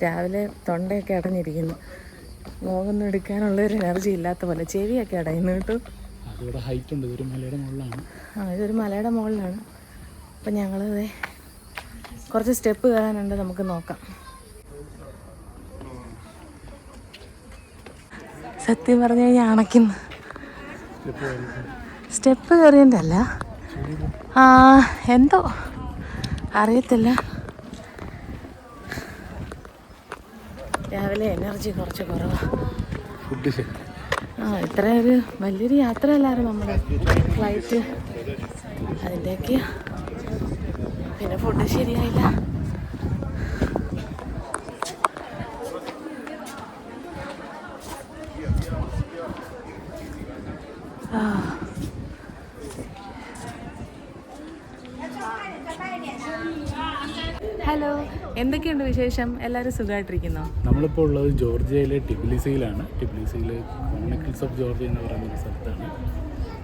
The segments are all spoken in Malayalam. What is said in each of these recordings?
രാവിലെ തൊണ്ടയൊക്കെ അടഞ്ഞിരിക്കുന്നു. വ്ളോഗൊന്നും എടുക്കാനുള്ളൊരു എനർജി ഇല്ലാത്ത പോലെ. ചെവിയൊക്കെ അടയുന്നു കേട്ടോ. ഹൈറ്റ് ഉണ്ട്, ഇതൊരു മലയുടെ മുകളിലാണ്. ഇതൊരു മലയുടെ മുകളിലാണ്. അപ്പം ഞങ്ങൾ കുറച്ച് സ്റ്റെപ്പ് കയറാനുണ്ട്, നമുക്ക് നോക്കാം. സത്യം പറഞ്ഞു കഴിഞ്ഞാൽ അണയ്ക്കുന്നു. സ്റ്റെപ്പ് കയറിയതിൻ്റെ അല്ല, എന്തോ അറിയത്തില്ല. രാവിലെ എനർജി കുറച്ച് കുറവാണ്. ഇത്ര ഒരു വലിയൊരു യാത്രയല്ലായിരുന്നു നമ്മുടെ ഫ്ലൈറ്റ്, അതിൻ്റെയൊക്കെ. പിന്നെ ഫുഡ് ശരിയായില്ല. ഹലോ, എന്തൊക്കെയുണ്ട് വിശേഷം? എല്ലാവരും സുഖമായിട്ടിരിക്കുന്നോ? നമ്മളിപ്പോൾ ഉള്ളത് ജോർജിയയിലെ ടിബിലിസിയിലാണ്. ടിബിലിസിയിൽ ക്രോണിക്കിൾസ് ഓഫ് ജോർജിയ എന്ന് പറയുന്ന ഒരു സ്ഥലത്താണ്.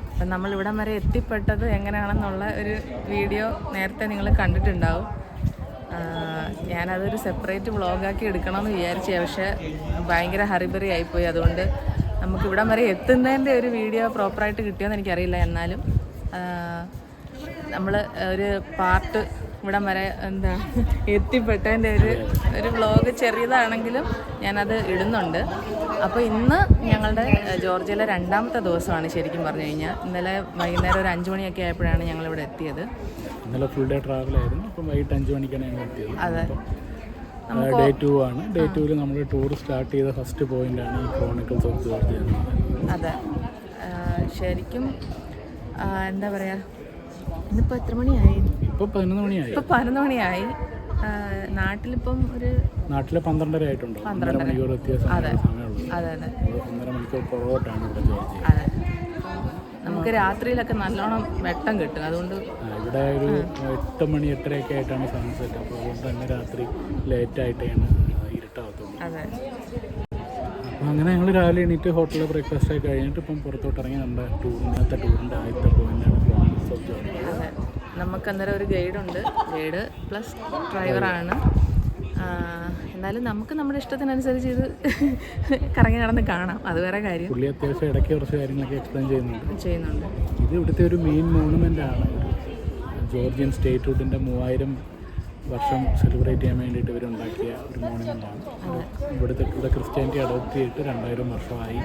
അപ്പം നമ്മളിവിടം വരെ എത്തിപ്പെട്ടത് എങ്ങനെയാണെന്നുള്ള ഒരു വീഡിയോ നേരത്തെ നിങ്ങൾ കണ്ടിട്ടുണ്ടാവും. ഞാനതൊരു സെപ്പറേറ്റ് വ്ളോഗാക്കി എടുക്കണമെന്ന് വിചാരിച്ചു, പക്ഷേ ഭയങ്കര ഹറിബറി ആയിപ്പോയി. അതുകൊണ്ട് നമുക്ക് ഇവിടം വരെ എത്തുന്നതിൻ്റെ ഒരു വീഡിയോ പ്രോപ്പറായിട്ട് കിട്ടിയോന്ന് എനിക്കറിയില്ല. എന്നാലും നമ്മൾ ഒരു പാർട്ട് ഇവിടം വരെ എത്തിപ്പെട്ടതിൻ്റെ ഒരു വ്ളോഗ് ചെറിയതാണെങ്കിലും ഞാനത് ഇടുന്നുണ്ട്. അപ്പോൾ ഇന്ന് ഞങ്ങളുടെ ജോർജിയയിലെ 2ാമത്തെ ദിവസമാണ് ശരിക്കും പറഞ്ഞു കഴിഞ്ഞാൽ. ഇന്നലെ വൈകുന്നേരം ഒരു 5 മണിയൊക്കെ ആയപ്പോഴാണ് ഞങ്ങളിവിടെ എത്തിയത്. ഇന്നലെ ഫുൾ ഡേ ട്രാവലായിരുന്നു. അപ്പം വൈകിട്ട് 5 മണിക്കാണ് ഞങ്ങൾ എത്തിയത്. അതെ, ഡേ 2 ആണ്. ഡേ 2 നമ്മൾ ടൂർ സ്റ്റാർട്ട് ചെയ്ത ഫസ്റ്റ് പോയിൻ്റാണ് ഈ ക്രോണിക്കിൾസ് ഓഫ് ജോർജിയ. അതെ, ശരിക്കും എന്താ പറയുക, ഇന്നിപ്പോൾ എത്ര മണിയായി? ഇപ്പോൾ 11 മണിയായി. നാട്ടിലിപ്പം നാട്ടിലെ 12:30 ആയിട്ടുണ്ടോ? 12 മണിക്കൂർ വ്യത്യാസം. അതെ, 1.5 മണിക്കൂർ പുറകോട്ടാണ് ഇവിടെ ജോർജിയ. അതെ, നമുക്ക് രാത്രിയിലൊക്കെ നല്ലോണം വെട്ടം കിട്ടും. അതുകൊണ്ട് ഇവിടെ ഒരു 8 മണി 8:30 ആയിട്ടാണ് സൺസെറ്റ്. അപ്പോൾ അതുകൊണ്ട് തന്നെ രാത്രി ലേറ്റായിട്ടാണ് ഇരുട്ടാകത്തുള്ളൂ. അതെ. അപ്പോൾ അങ്ങനെ ഞങ്ങൾ രാവിലെ എണീറ്റ് ഹോട്ടലിൽ ബ്രേക്ക്ഫാസ്റ്റ് ഒക്കെ കഴിഞ്ഞിട്ട് ഇപ്പം പുറത്തോട്ട് ഇറങ്ങി നമ്മുടെ ടൂറിൻ്റെ ആദ്യത്തെ പോയിൻ്റാണ് ക്രോണിക്കിൾസ് ഓഫ് ജോർജിയ. അതെ, നമുക്ക് അന്നേരം ഒരു ഗൈഡുണ്ട്. ഗൈഡ് പ്ലസ് ഡ്രൈവറാണ്. എന്നാലും നമുക്ക് നമ്മുടെ ഇഷ്ടത്തിനനുസരിച്ച് ഇത് കറങ്ങി നടന്ന് കാണാം, അത് വേറെ കാര്യം. പുള്ളി അത്യാവശ്യം ഇടയ്ക്ക് കുറച്ച് കാര്യങ്ങളൊക്കെ എക്സ്പ്ലെയിൻ ചെയ്യുന്നുണ്ട്. ഇത് ഇവിടുത്തെ ഒരു മെയിൻ മോണുമെൻ്റാണ്. ജോർജിയൻ സ്റ്റേറ്റ്ഹുഡിൻ്റെ 3000 വർഷം സെലിബ്രേറ്റ് ചെയ്യാൻ വേണ്ടിയിട്ട് ഇവരുണ്ടാക്കിയ ഒരു മോണുമെൻ്റാണ്. ഇവിടെ ക്രിസ്ത്യാനിറ്റി അഡോപ്റ്റ് ചെയ്തിട്ട് 2000 വർഷമായി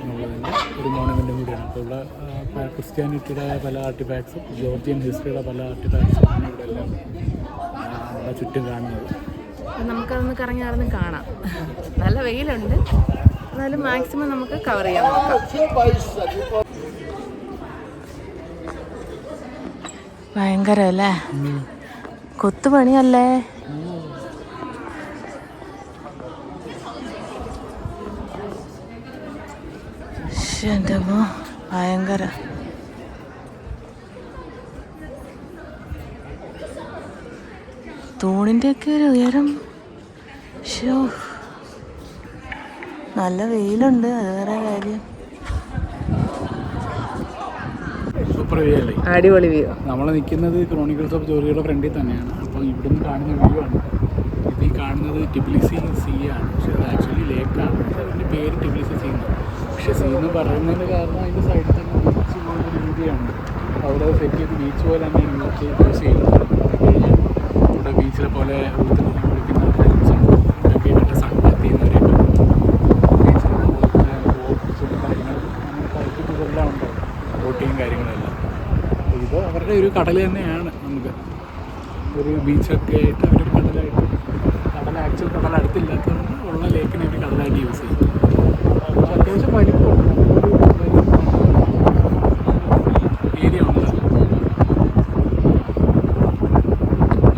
എന്നുള്ളതിൻ്റെ ഒരു മോണുമെൻറ്റും കൂടിയാണ്. അപ്പോൾ ഇവിടെ ക്രിസ്ത്യാനിറ്റിയുടെ പല ആർട്ടിഫാക്ട്സും ജോർജിയൻ ഹിസ്റ്ററിയുടെ പല ആർട്ടിഫാക്ട്സും ആണ് ഇവിടെ എല്ലാം നമ്മുടെ ചുറ്റും കാണുന്നത്. നമുക്കതൊന്ന് കറങ്ങി നടന്ന് കാണാം. നല്ല വെയിലുണ്ട്, എന്നാലും മാക്സിമം നമുക്ക് കവർ ചെയ്യാൻ നോക്കാം. ഭയങ്കര അല്ലേ, കൊത്തുപണിയല്ലേ. എൻ്റെ അമ്മോ, ഭയങ്കര. തൂണിൻ്റെയൊക്കെ ഒരു ഉയരം. നല്ല വെയിലുണ്ട്, അത് വേറെ കാര്യം. സൂപ്പർ വ്യൂ അല്ലേ? അടിപൊളി വ്യൂ. നമ്മൾ നിൽക്കുന്നത് ക്രോണിക്കിൾസ് ഓഫ് ജോർജിയയുടെ ഫ്രണ്ടിൽ തന്നെയാണ്. അപ്പോൾ ഇവിടുന്ന് കാണുന്ന വ്യൂ ആണ്. ഇത് ഈ കാണുന്നത് ടിബിലിസി സീ ആണ്. പക്ഷേ അത് ആക്ച്വലി ലേക്കാണ്. പക്ഷേ അതിൻ്റെ പേര് ടിബിലിസി സീ എന്നാണ്. പക്ഷേ സീ എന്ന് പറയുന്നതിൻ്റെ കാരണം അതിൻ്റെ സൈഡിൽ തന്നെ ബീച്ച് പോലൊരു രീതിയാണ്. അവിടെ സെറ്റ് ചെയ്ത് ബീച്ച് പോലെ തന്നെ യൂസ് ചെയ്യുന്നത്. ഇവിടെ ബീച്ചിലെ പോലെ കുളിക്കുന്ന ഒക്കെ മറ്റേ സൺബാത്ത് ചെയ്യുന്നവരെയൊക്കെ ബീച്ചിലുള്ള ബോട്ട്സും കാര്യങ്ങളും അങ്ങനെ കളിക്കുന്നതെല്ലാം ഉണ്ടോ, ബോട്ടിങ്ങും കാര്യങ്ങളെല്ലാം. ഇത് അവരുടെ ഒരു കടൽ തന്നെയാണ്. നമുക്ക് ഒരു ബീച്ചൊക്കെ ആയിട്ട് അവരൊരു കടലായിട്ട്, ആക്ച്വൽ കടൽ അടുത്തില്ലാത്തതുകൊണ്ട് ഉള്ള ലേക്കിനെ ഒരു കടലായിട്ട് യൂസ് ചെയ്യും. അത്യാവശ്യം വലിപ്പമുണ്ട്, ഏരിയ ഉണ്ട്.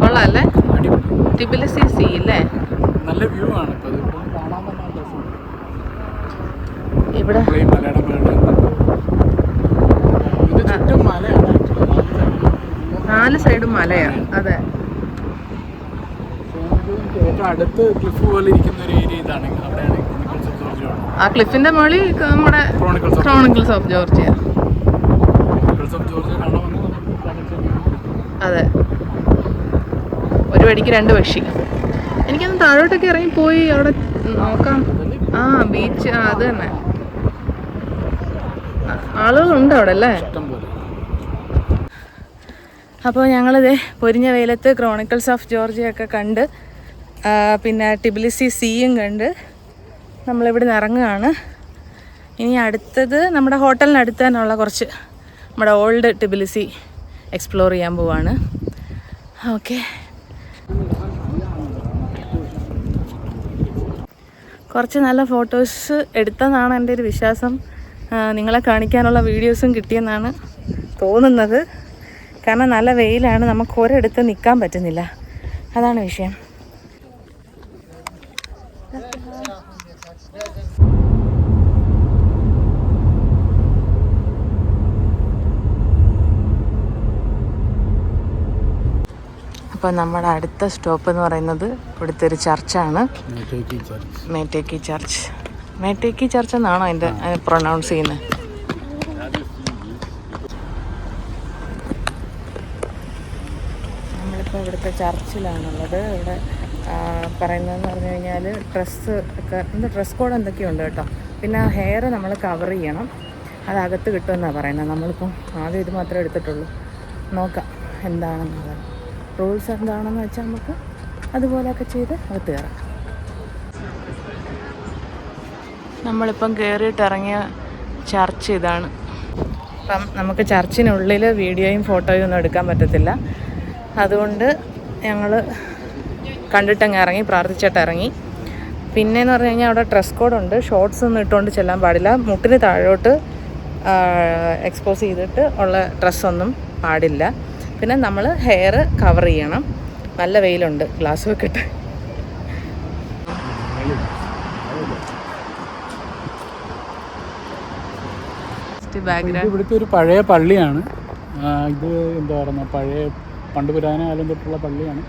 കൊള്ളാല്ലേ, ടിബിലിസി സീ അല്ലേ? നല്ല വ്യൂ ആണ്. ഇപ്പോൾ അതിപ്പോൾ കാണാൻ തന്നെ രസമുണ്ട്. ഇവിടെ മലയുടെ മേളിൽ ഇത് ചുറ്റും മലയാണ്. 4 സൈഡും മലയാണ്. അതെ, ഏറ്റവും അടുത്ത് ക്ലിഫ് പോലെ ഇരിക്കുന്ന ഒരു ഏരിയ ഇതാണ്. അവിടെയാണ് ക്രോണിക്കിൾസ് ഓഫ് ജോർജിയ. ആ ക്ലിഫിന്റെ മുകളിൽ നമ്മുടെ ക്രോണിക്കിൾസ് ഓഫ് ജോർജിയ. അതെ, ഒരു വടിക്ക് 2 പക്ഷി. എനിക്കൊന്ന് താഴോട്ടൊക്കെ ഇറങ്ങിപ്പോയി അവിടെ നോക്കാം. ആ ബീച്ച്, അത് തന്നെ. ആളുകളുണ്ട് അവിടെ അല്ലേ? അപ്പോൾ ഞങ്ങളിത് പൊരിഞ്ഞ വെയിലത്ത് ക്രോണിക്കിൾസ് ഓഫ് ജോർജിയൊക്കെ കണ്ട് പിന്നെ ടിബിലിസി സീയും കണ്ട് നമ്മളിവിടെ നിന്ന് ഇറങ്ങുകയാണ്. ഇനി അടുത്തത് നമ്മുടെ ഹോട്ടലിനടുത്ത് തന്നെയുള്ള കുറച്ച് നമ്മുടെ ഓൾഡ് ടിബിലിസി എക്സ്പ്ലോർ ചെയ്യാൻ പോവാണ്. ഓക്കെ, കുറച്ച് നല്ല ഫോട്ടോസ് എടുത്തതാണ് എൻ്റെ ഒരു വിശ്വാസം. നിങ്ങളെ കാണിക്കാനുള്ള വീഡിയോസും കിട്ടിയെന്നാണ് തോന്നുന്നത്. കാരണം നല്ല വെയിലാണ്, നമുക്ക് ഒരിടത്ത് നിൽക്കാൻ പറ്റുന്നില്ല, അതാണ് വിഷയം. അപ്പോൾ നമ്മുടെ അടുത്ത സ്റ്റോപ്പ് എന്ന് പറയുന്നത് ഇവിടുത്തെ ഒരു ചർച്ചാണ്, മേറ്റേക്കി ചർച്ച്. മേറ്റേക്കി ചർച്ച് എന്നാണോ അതിൻ്റെ പ്രൊനൗൺസ് ചെയ്യുന്നത്? നമ്മളിപ്പോൾ ഇവിടുത്തെ ചർച്ചിലാണുള്ളത്. ഇവിടെ പറയുന്നതെന്ന് പറഞ്ഞു കഴിഞ്ഞാൽ ഡ്രസ് കോഡ് എന്തൊക്കെയുണ്ട് കേട്ടോ. പിന്നെ ഹെയർ നമ്മൾ കവർ ചെയ്യണം, അതകത്ത് കിട്ടുമെന്നാണ് പറയുന്നത്. നമ്മളിപ്പം ആദ്യം ഇത് മാത്രമേ എടുത്തിട്ടുള്ളൂ, നോക്കാം എന്താണെന്നുള്ളത്. റൂൾസ് എന്താണെന്ന് വെച്ചാൽ നമുക്ക് അതുപോലെയൊക്കെ ചെയ്ത് അകത്ത് കയറാം. നമ്മളിപ്പം കയറിയിട്ട് ഇറങ്ങിയ ചർച്ച് ഇതാണ്. അപ്പം നമുക്ക് ചർച്ചിനുള്ളിൽ വീഡിയോയും ഫോട്ടോയും ഒന്നും എടുക്കാൻ പറ്റത്തില്ല. അതുകൊണ്ട് ഞങ്ങൾ കണ്ടിട്ടങ്ങ് ഇറങ്ങി, പ്രാർത്ഥിച്ചിട്ട് ഇറങ്ങി. പിന്നെയെന്ന് പറഞ്ഞു കഴിഞ്ഞാൽ അവിടെ ഡ്രസ് കോഡുണ്ട്. ഷോർട്സ് ഒന്നും ഇട്ടുകൊണ്ട് ചെല്ലാൻ പാടില്ല. മുട്ടിന് താഴോട്ട് എക്സ്പോസ് ചെയ്തിട്ട് ഉള്ള ഡ്രസ്സൊന്നും പാടില്ല. പിന്നെ നമ്മൾ ഹെയർ കവർ ചെയ്യണം. നല്ല വെയിലുണ്ട്, ഗ്ലാസ് വെക്കട്ടെ. ഇവിടുത്തെ ഒരു പഴയ പള്ളിയാണ് ഇത്. എന്താ പറയുക, പഴയ പണ്ട് പുരാതന കാലം തൊട്ടുള്ള പള്ളിയാണ്.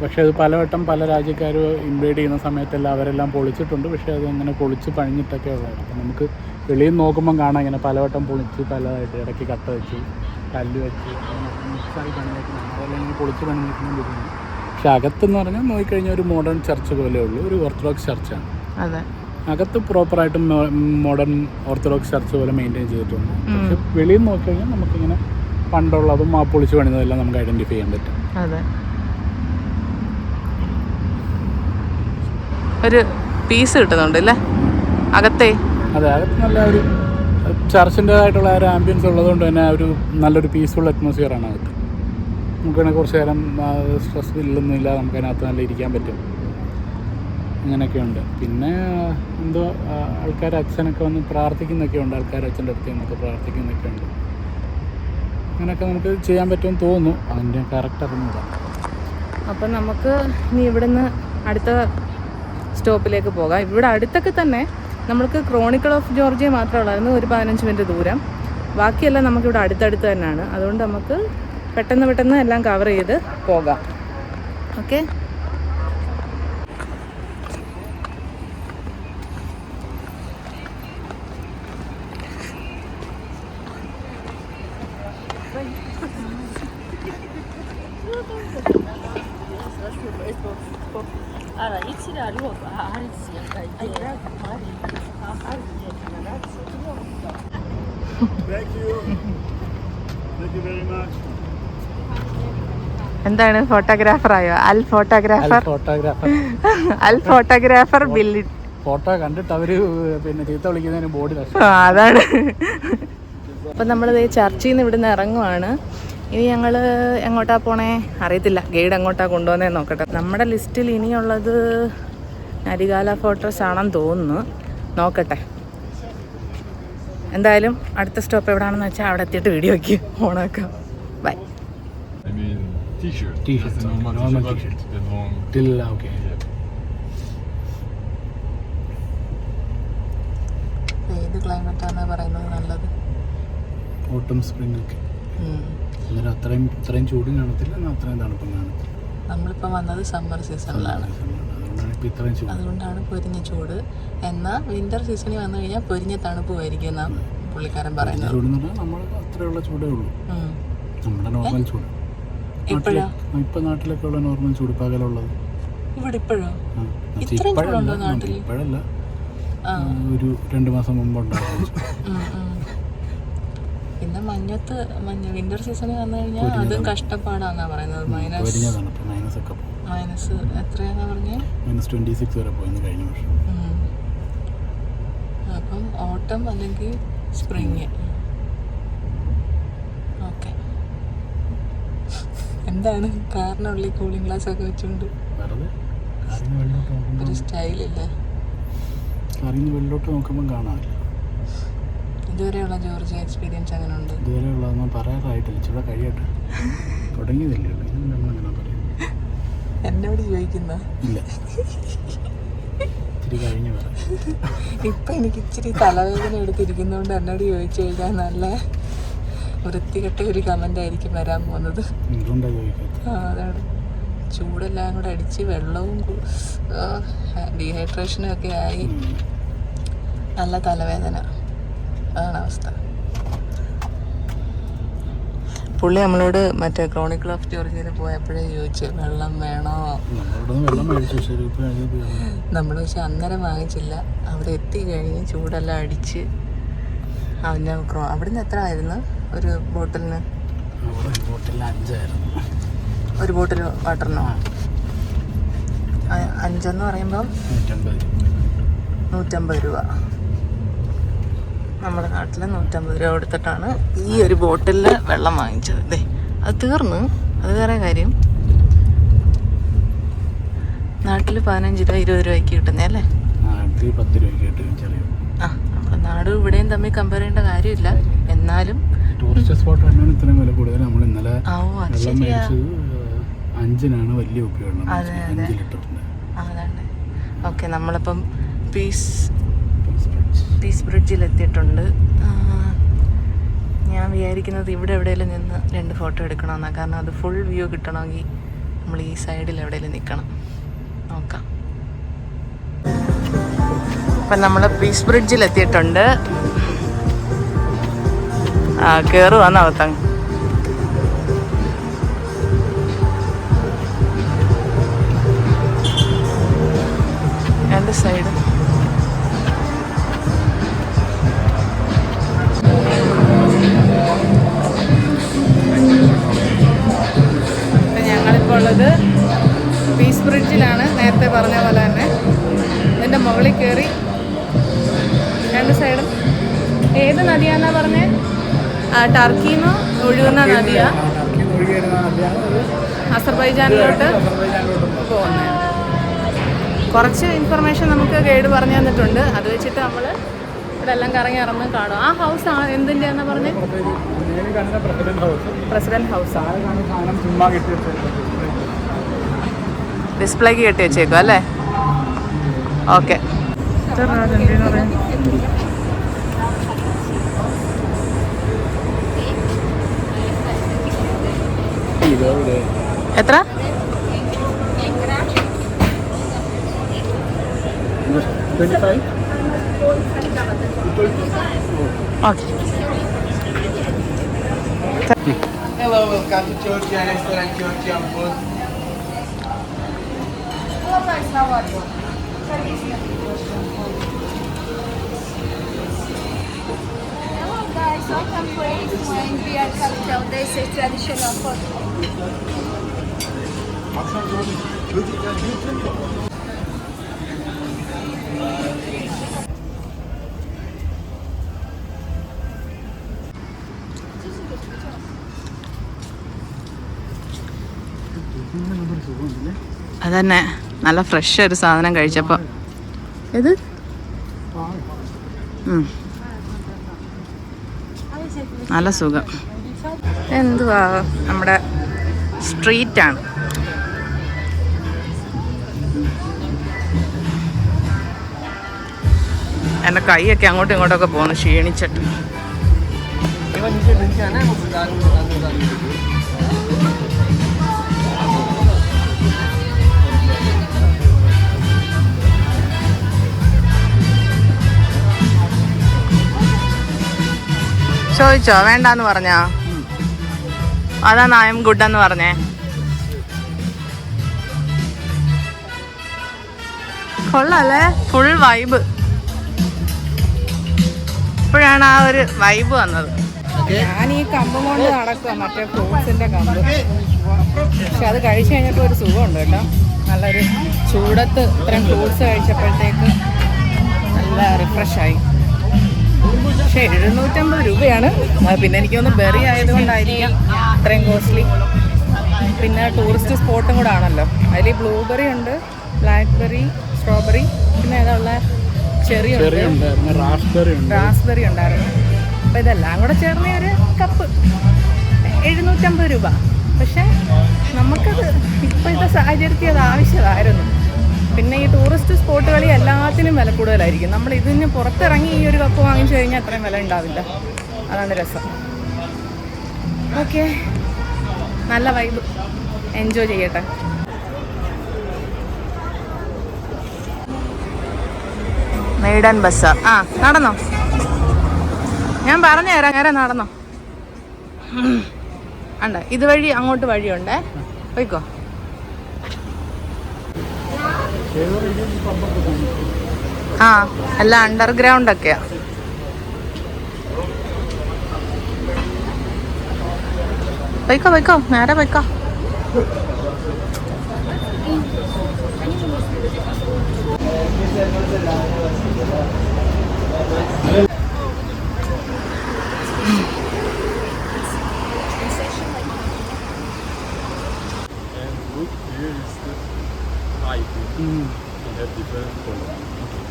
പക്ഷേ അത് പലവട്ടം പല രാജ്യക്കാർ ഇൻവൈഡ് ചെയ്യുന്ന സമയത്തെല്ലാം അവരെല്ലാം പൊളിച്ചിട്ടുണ്ട്. പക്ഷേ അത് അങ്ങനെ പൊളിച്ച് പണിഞ്ഞിട്ടൊക്കെ ഉള്ളതാണ്. അപ്പം നമുക്ക് വെളിയിൽ നോക്കുമ്പം കാണാം ഇങ്ങനെ പലവട്ടം പൊളിച്ച് പലതായിട്ട് ഇടയ്ക്ക് കട്ട വെച്ച് കല്ല് വെച്ച് മിക്സായി പണിഞ്ഞേക്കുന്നതാണ്. അതെല്ലാം ഇങ്ങനെ പൊളിച്ച് പണിഞ്ഞേക്കുന്ന. പക്ഷെ അകത്തെന്ന് പറഞ്ഞാൽ നോക്കിക്കഴിഞ്ഞാൽ ഒരു മോഡേൺ ചർച്ച് പോലെ ഉള്ളൂ, ഒരു ഓർത്തഡോക്സ് ചർച്ചാണ്. അതെ, അകത്ത് പ്രോപ്പറായിട്ടും മോഡേൺ ഓർത്തഡോക്സ് ചർച്ച് പോലെ മെയിൻറ്റെയിൻ ചെയ്തിട്ടുണ്ട്. പക്ഷെ വെളിയിൽ നോക്കിക്കഴിഞ്ഞാൽ നമുക്കിങ്ങനെ പണ്ടുള്ളതും ആ പൊളിച്ച് പണിതതെല്ലാം നമുക്ക് ഐഡൻറ്റിഫൈ ചെയ്യാൻ പറ്റും. അതെ, ഒരു പീസ് കിട്ടുന്നുണ്ട് അല്ലേ അകത്തെ? അതെ, അകത്ത് നല്ല ഒരു ചർച്ചിൻ്റെതായിട്ടുള്ള ഒരു ആംബിയൻസ് ഉള്ളതുകൊണ്ട് തന്നെ ഒരു നല്ലൊരു പീസ്ഫുൾ അറ്റ്മോസ്ഫിയറാണ് അകത്ത്. നമുക്കതിനെ കുറച്ച് നേരം സ്ട്രെസ് ഇല്ലൊന്നും ഇല്ലാതെ നമുക്കതിനകത്ത് നല്ല ഇരിക്കാൻ പറ്റും. അങ്ങനെയൊക്കെയുണ്ട്. പിന്നെ എന്തോ ആൾക്കാർ അച്ഛനൊക്കെ വന്ന് പ്രാർത്ഥിക്കുന്നൊക്കെ ഉണ്ട്. ആൾക്കാർ അച്ഛൻ്റെ അടുത്ത് നിന്നൊക്കെ പ്രാർത്ഥിക്കുന്നൊക്കെ ഉണ്ട്. അങ്ങനെയൊക്കെ നമുക്ക് ചെയ്യാൻ പറ്റുമെന്ന് തോന്നുന്നു. അതിൻ്റെ കറക്റ്റ് അറിഞ്ഞതാണ്. അപ്പം നമുക്ക് ഇനി ഇവിടുന്ന് അടുത്ത സ്റ്റോപ്പിലേക്ക് പോകാം. ഇവിടെ അടുത്തൊക്കെ തന്നെ നമ്മൾക്ക് ക്രോണിക്കിൾ ഓഫ് ജോർജിയ മാത്രമേ ഉള്ളായിരുന്നു, ഒരു 15 മിനിറ്റ് ദൂരം. ബാക്കിയെല്ലാം നമുക്കിവിടെ അടുത്തടുത്ത് തന്നെയാണ്. അതുകൊണ്ട് നമുക്ക് പെട്ടെന്ന് എല്ലാം കവർ ചെയ്ത് പോകാം. ഓക്കെ, എന്താണ് ഫോട്ടോഗ്രാഫറായോ? അൽ ഫോട്ടോഗ്രാഫർ ബില്ലി. ഫോട്ടോ കണ്ടിട്ട് അവര് പിന്നെ ചീത്ത വിളിക്കുന്നതിന് ബോർഡിൽ. അതാണ്. അപ്പം നമ്മളിത് ചർച്ചിൽ നിന്ന് ഇവിടുന്ന് ഇറങ്ങുവാണ്. ഇനി ഞങ്ങൾ എങ്ങോട്ടാ പോണേ അറിയത്തില്ല. ഗൈഡ് എങ്ങോട്ടാ കൊണ്ടുവന്നേ നോക്കട്ടെ. നമ്മുടെ ലിസ്റ്റിൽ ഇനിയുള്ളത് നരികാല ഫോർട്രസ് ആണെന്ന് തോന്നുന്നു. നോക്കട്ടെ. എന്തായാലും അടുത്ത സ്റ്റോപ്പ് എവിടെയാണെന്ന് വെച്ചാൽ അവിടെ എത്തിയിട്ട് വീഡിയോയ്ക്ക് ഓണാക്കാം. By. T-shirt, normal T-shirt. Till okay. ഏത് ക്ലൈമറ്റാണ് പറയുന്നത് നല്ലത്? ഓട്ടം സ്പ്രിംഗ് ഒക്കെ. അന്നേരം അത്രയും ചൂടും കാണത്തില്ല, അത്രയും തണുപ്പും കാണത്തില്ല. നമ്മളിപ്പോൾ വന്നത് സമ്മർ സീസണിലാണ്, അതുകൊണ്ടാണ് പൊരിഞ്ഞ ചൂട്. എന്നാൽ വിന്റർ സീസണിൽ വന്നു കഴിഞ്ഞാൽ പൊരിഞ്ഞ തണുപ്പുമായിരിക്കും എന്നാണ് പുള്ളിക്കാരൻ പറയുന്നത്. നമ്മൾ അത്രയുള്ള ചൂടേ ഉള്ളൂ, നമ്മുടെ നോർമൽ ചൂട്. ഇപ്പം നാട്ടിലൊക്കെ ഉള്ള നോർമൽ ചൂട് പകലുള്ളത്. ഇവിടെ ഇപ്പോഴോ? ഇത്രയും ചൂടുണ്ടോ നാട്ടിൽ? ഇപ്പോഴല്ല, ഒരു 2 മാസം മുമ്പ് ഉണ്ടായിരുന്നു. പിന്നെ വിന്റർ സീസണിൽ വന്നു കഴിഞ്ഞാൽ അതും കഷ്ടപ്പാടാന്നാ പറയുന്നത്. മൈനസ് എത്രയാന്നാ പറഞ്ഞേ? -26 വരെ പോയെന്ന് കഴിഞ്ഞ വർഷം. അപ്പം ഓട്ടം അല്ലെങ്കിൽ സ്പ്രിങ്. ഓക്കെ. എന്താണ് കാറിനുള്ളിൽ കൂളിംഗ് ഗ്ലാസ് ഒക്കെ വെച്ചുകൊണ്ട് ഒരു സ്റ്റൈലില്ലേ? വെള്ളോട്ട് നോക്കുമ്പോൾ കാണാമല്ലോ. ഇതുവരെയുള്ള ജോർജിയ എക്സ്പീരിയൻസ് അങ്ങനെ ഉണ്ട്? ഇതുവരെയുള്ളതൊന്നും പറയാറായിട്ടില്ല, ഇച്ചിരി കഴിയട്ടെ, തുടങ്ങിയതല്ലേ ഉള്ളൂ. നമ്മളെങ്ങനെ പറയും? എന്നോട് ചോദിക്കുന്ന ഇല്ല, ഇച്ചിരി കഴിഞ്ഞ് പറയാം. ഇപ്പം എനിക്ക് ഇച്ചിരി തലവേദന എടുത്തിരിക്കുന്നതുകൊണ്ട് എന്നോട് ചോദിച്ചു കഴിഞ്ഞാൽ നല്ല വൃത്തികെട്ട ഒരു കമൻ്റ് ആയിരിക്കും വരാൻ പോകുന്നത്. അതാണ്, ചൂടെല്ലാം കൂടെ അടിച്ച് വെള്ളവും ഡീഹൈഡ്രേഷനും ഒക്കെ ആയി നല്ല തലവേദന. അതാണ് അവസ്ഥ. പുള്ളി നമ്മളോട് മറ്റേ ക്രോണിക്കിൾ ഓഫ് ജോർജിയയിൽ പോയപ്പോഴേ ചോദിച്ചു വെള്ളം വേണോ. നമ്മൾ പക്ഷെ അന്നേരം വാങ്ങിച്ചില്ല. അവിടെ എത്തിക്കഴിഞ്ഞ് ചൂടെല്ലാം അടിച്ച് അവൻ്റെ അവിടുന്ന് എത്ര ആയിരുന്നു ഒരു ബോട്ടിലിന്? ഒരു ബോട്ടിൽ വാട്ടറിനോ? 5 എന്ന് പറയുമ്പം 150 രൂപ. നമ്മുടെ നാട്ടിൽ 150 രൂപ കൊടുത്തിട്ടാണ് ഈ ഒരു ബോട്ടിലിൽ വെള്ളം വാങ്ങിച്ചത്. അതെ, അത് തീർന്നു, അത് വേറെ കാര്യം. നാട്ടിൽ 15 രൂപ 20 രൂപയ്ക്ക് കിട്ടുന്നേ അല്ലേ? 10 രൂപയ്ക്ക് കിട്ടും. ആ, നമ്മുടെ നാടും ഇവിടെയും തമ്മിൽ കമ്പയർ ചെയ്യേണ്ട കാര്യമില്ല. എന്നാലും ടൂറിസ്റ്റ് സ്പോട്ടാണ് ഇത്രയും വില കൂടുതൽ. നമ്മൾ ഇന്നലെ വെള്ളം മേടിച്ചത് 5-നാണ് വലിയ ഉപയോഗം. 5 ലിറ്ററിൻ്റെ. അതാണ്. ഓക്കെ, നമ്മളിപ്പം പീസ് ബ്രിഡ്ജിൽ എത്തിയിട്ടുണ്ട്. ഞാൻ വിചാരിക്കുന്നത് ഇവിടെ എവിടെയെങ്കിലും നിന്ന് 2 ഫോട്ടോ എടുക്കണമെന്നാണ്. കാരണം അത് ഫുൾ വ്യൂ കിട്ടണമെങ്കിൽ നമ്മൾ ഈ സൈഡിൽ എവിടെയെങ്കിലും നിൽക്കണം. നോക്കാം. അപ്പം നമ്മൾ പീസ് ബ്രിഡ്ജിൽ എത്തിയിട്ടുണ്ട്. കയറുവാന്നകത്തങ്ങ്. രണ്ട് സൈഡ് ഞങ്ങളിപ്പോൾ ഉള്ളത് പീസ് ബ്രിഡ്ജിലാണ്. നേരത്തെ പറഞ്ഞ പോലെ തന്നെ ഇതിൻ്റെ മുകളിൽ കയറി രണ്ട് സൈഡും. ഏത് നദിയാന്നാ പറഞ്ഞേ? ടർക്കിന്ന് ഒഴുകുന്ന നദിയാ, അസർബൈജാനിലോട്ട് പോകുന്നത്. കുറച്ച് ഇൻഫർമേഷൻ നമുക്ക് ഗൈഡ് പറഞ്ഞു തന്നിട്ടുണ്ട്. അത് വെച്ചിട്ട് നമ്മൾ ഇവിടെ എല്ലാം കറങ്ങി ഇറങ്ങി കാണും. ആ ഹൗസ് എന്തിൻ്റെയാണെന്നാ പറഞ്ഞേ? President house. ഡിസ്പ്ലേക്ക് കെട്ടി വെച്ചേക്കും അല്ലേ? ഓക്കെ. എത്ര? Okay. Hello, welcome to Georgia restaurant, Georgian food. Hello guys, how are you? Hello guys, welcome to Eastern Beer Capital. This is traditional food. അതന്നെ, നല്ല ഫ്രഷ് ഒരു സാധനം കഴിച്ചപ്പോൾ. ഇത് നല്ല സുഖം. എന്തുവാ, നമ്മുടെ സ്ട്രീറ്റാണ്. എൻ്റെ കൈയൊക്കെ അങ്ങോട്ടും ഇങ്ങോട്ടൊക്കെ പോകുന്നു ക്ഷീണിച്ചിട്ട്. ചോദിച്ചോ? വേണ്ടാന്ന് പറഞ്ഞാ? അതാ നായം ഗുഡ് എന്ന് പറഞ്ഞേ. കൊള്ളാല്ലേ, ഫുൾ വൈബ്. ഇപ്പോഴാണ് ആ ഒരു വൈബ് വന്നത്. ഞാൻ ഈ കമ്പും കൊണ്ട് നടക്കുക, മറ്റേ ഫ്രൂട്ട്സിന്റെ കമ്പ്. പക്ഷെ അത് കഴിച്ചു കഴിഞ്ഞപ്പോൾ ഒരു സുഖമുണ്ട് കേട്ടോ. നല്ലൊരു ചൂടത്ത് ഇത്രയും ഫ്രൂട്ട്സ് കഴിച്ചപ്പോഴത്തേക്ക് നല്ല റിഫ്രഷായി. പക്ഷെ 750 രൂപയാണ്. പിന്നെ എനിക്കൊന്ന് ബെറി ആയതുകൊണ്ടായിരിക്കാം ഇത്രയും കോസ്റ്റ്ലി. പിന്നെ ടൂറിസ്റ്റ് സ്പോട്ടും കൂടെ ആണല്ലോ. അതിൽ ബ്ലൂബെറി ഉണ്ട്, ബ്ലാക്ക്ബെറി, സ്ട്രോബെറി, പിന്നെ ഏതാ ചെറി ഉണ്ട്, റാസ്ബെറി ഉണ്ടായിരുന്നു. അപ്പോൾ ഇതെല്ലാം കൂടെ ചേർന്ന ഒരു കപ്പ് 750 രൂപ. പക്ഷേ നമുക്കത് ഇപ്പോഴത്തെ സാഹചര്യത്തിൽ അത് ആവശ്യമായിരുന്നു. പിന്നെ ഈ ടൂറിസ്റ്റ് സ്പോട്ടുകളിൽ എല്ലാത്തിനും വില കൂടുതലായിരിക്കും. നമ്മൾ ഇതിന് പുറത്തിറങ്ങി ഈ ഒരു കപ്പ് വാങ്ങിച്ചു കഴിഞ്ഞാൽ അത്രയും വില ഉണ്ടാവില്ല. അതാണ് രസം. ഓക്കെ, നല്ല വൈബ്, എൻജോയ് ചെയ്യട്ടെ. മെയ്ഡൻ ബസാർ. ആ, നടന്നോ, ഞാൻ പറഞ്ഞു തരാം. നേരെ നടന്നോ. ഉണ്ട്, ഇതുവഴി അങ്ങോട്ട് വഴിയുണ്ടേ, പോയിക്കോ. ആ, എല്ലാം അണ്ടർഗ്രൗണ്ട് ഒക്കെയാ. പോയിക്കോ പോയിക്കോ, നേരെ പോയിക്കോ. They have different colors.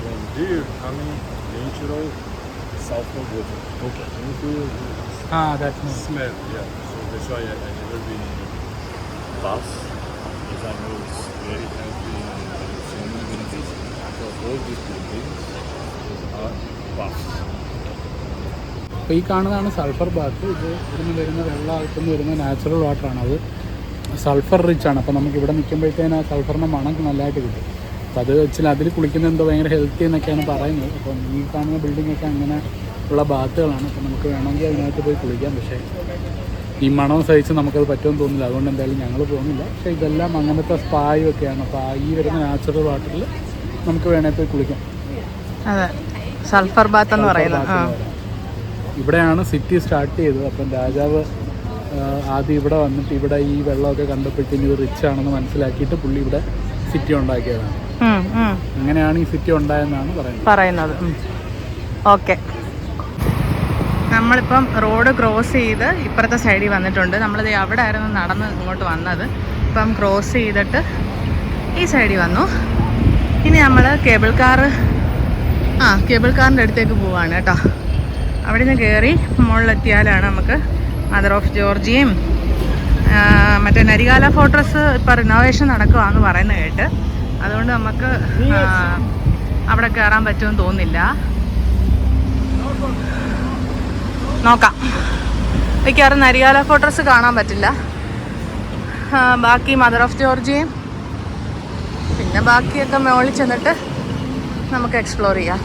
From here, honey, natural, sulfur water. Okay. You feel that's nice. smell, yeah. So that's why I never been in baths, because I know it's very healthy and so many benefits. So all these things are baths. അപ്പോൾ ഈ കാണുന്നതാണ് സൾഫർ ബാത്ത്. ഇത് ഇവിടുന്ന് വരുന്ന വെള്ളമായിട്ടൊന്ന് വരുന്ന നാച്ചുറൽ വാട്ടറാണ്. അത് സൾഫർ റിച്ച് ആണ്. അപ്പോൾ നമുക്ക് ഇവിടെ നിൽക്കുമ്പോഴത്തേന് ആ സൾഫറിൻ്റെ മണം നല്ലതായിട്ട് കിട്ടും. അപ്പോൾ അത് വെച്ചാൽ അതിൽ കുളിക്കുന്നത് എന്തോ ഭയങ്കര ഹെൽത്തി എന്നൊക്കെയാണ് പറയുന്നത്. അപ്പം ഈ കാണുന്ന ബിൽഡിങ്ങൊക്കെ അങ്ങനെ ഉള്ള ബാത്തുകളാണ്. അപ്പോൾ നമുക്ക് വേണമെങ്കിൽ അതിനകത്ത് പോയി കുളിക്കാം. പക്ഷേ ഈ മണം സഹിച്ച് നമുക്കത് പറ്റുമെന്ന് തോന്നില്ല. അതുകൊണ്ട് എന്തായാലും ഞങ്ങൾ പോകുന്നില്ല. പക്ഷേ ഇതെല്ലാം അങ്ങനത്തെ സ്പായും ഒക്കെയാണ്. അപ്പോൾ ഈ വരുന്ന നാച്ചുറൽ വാട്ടറിൽ നമുക്ക് വേണമെങ്കിൽ പോയി കുളിക്കാം. അതെ, സൾഫർ ബാത്ത് എന്ന് പറയുന്നത്. ഇവിടെയാണ് സിറ്റി സ്റ്റാർട്ട് ചെയ്തത്. അപ്പം രാജാവ് ആദ്യം ഇവിടെ വന്നിട്ട് ഇവിടെ ഈ വെള്ളമൊക്കെ കണ്ടപ്പോഴത്തേക്കും ഇത് റിച്ച് ആണെന്ന് മനസ്സിലാക്കിയിട്ട് പുള്ളി ഇവിടെ സിറ്റി ഉണ്ടാക്കിയതാണ്. അങ്ങനെയാണ് ഈ സിറ്റി ഉണ്ടായെന്നാണ് പറയുന്നത്. ഓക്കെ, നമ്മളിപ്പം റോഡ് ക്രോസ് ചെയ്ത് ഇപ്പുറത്തെ സൈഡിൽ വന്നിട്ടുണ്ട്. നമ്മളിത് അവിടെ ആയിരുന്നു നടന്ന് ഇങ്ങോട്ട് വന്നത്. ഇപ്പം ക്രോസ് ചെയ്തിട്ട് ഈ സൈഡിൽ വന്നു. ഇനി നമ്മൾ കേബിൾ കാറിൻ്റെ അടുത്തേക്ക് പോവാണ് കേട്ടോ. അവിടെ നിന്ന് കയറി മുകളിലെത്തിയാലാണ് നമുക്ക് മദർ ഓഫ് ജോർജിയയും മറ്റേ നരികാല ഫോർട്രസ് ഇപ്പോൾ റിനോവേഷൻ നടക്കുകയാണെന്ന് പറയുന്നത് കേട്ട്. അതുകൊണ്ട് നമുക്ക് അവിടെ കയറാൻ പറ്റുമെന്ന് തോന്നുന്നില്ല. നോക്കാം. മിക്കവാറും നരികാല ഫോർട്രസ് കാണാൻ പറ്റില്ല. ബാക്കി മദർ ഓഫ് ജോർജിയയും പിന്നെ ബാക്കിയൊക്കെ മുകളിൽ ചെന്നിട്ട് നമുക്ക് എക്സ്പ്ലോർ ചെയ്യാം.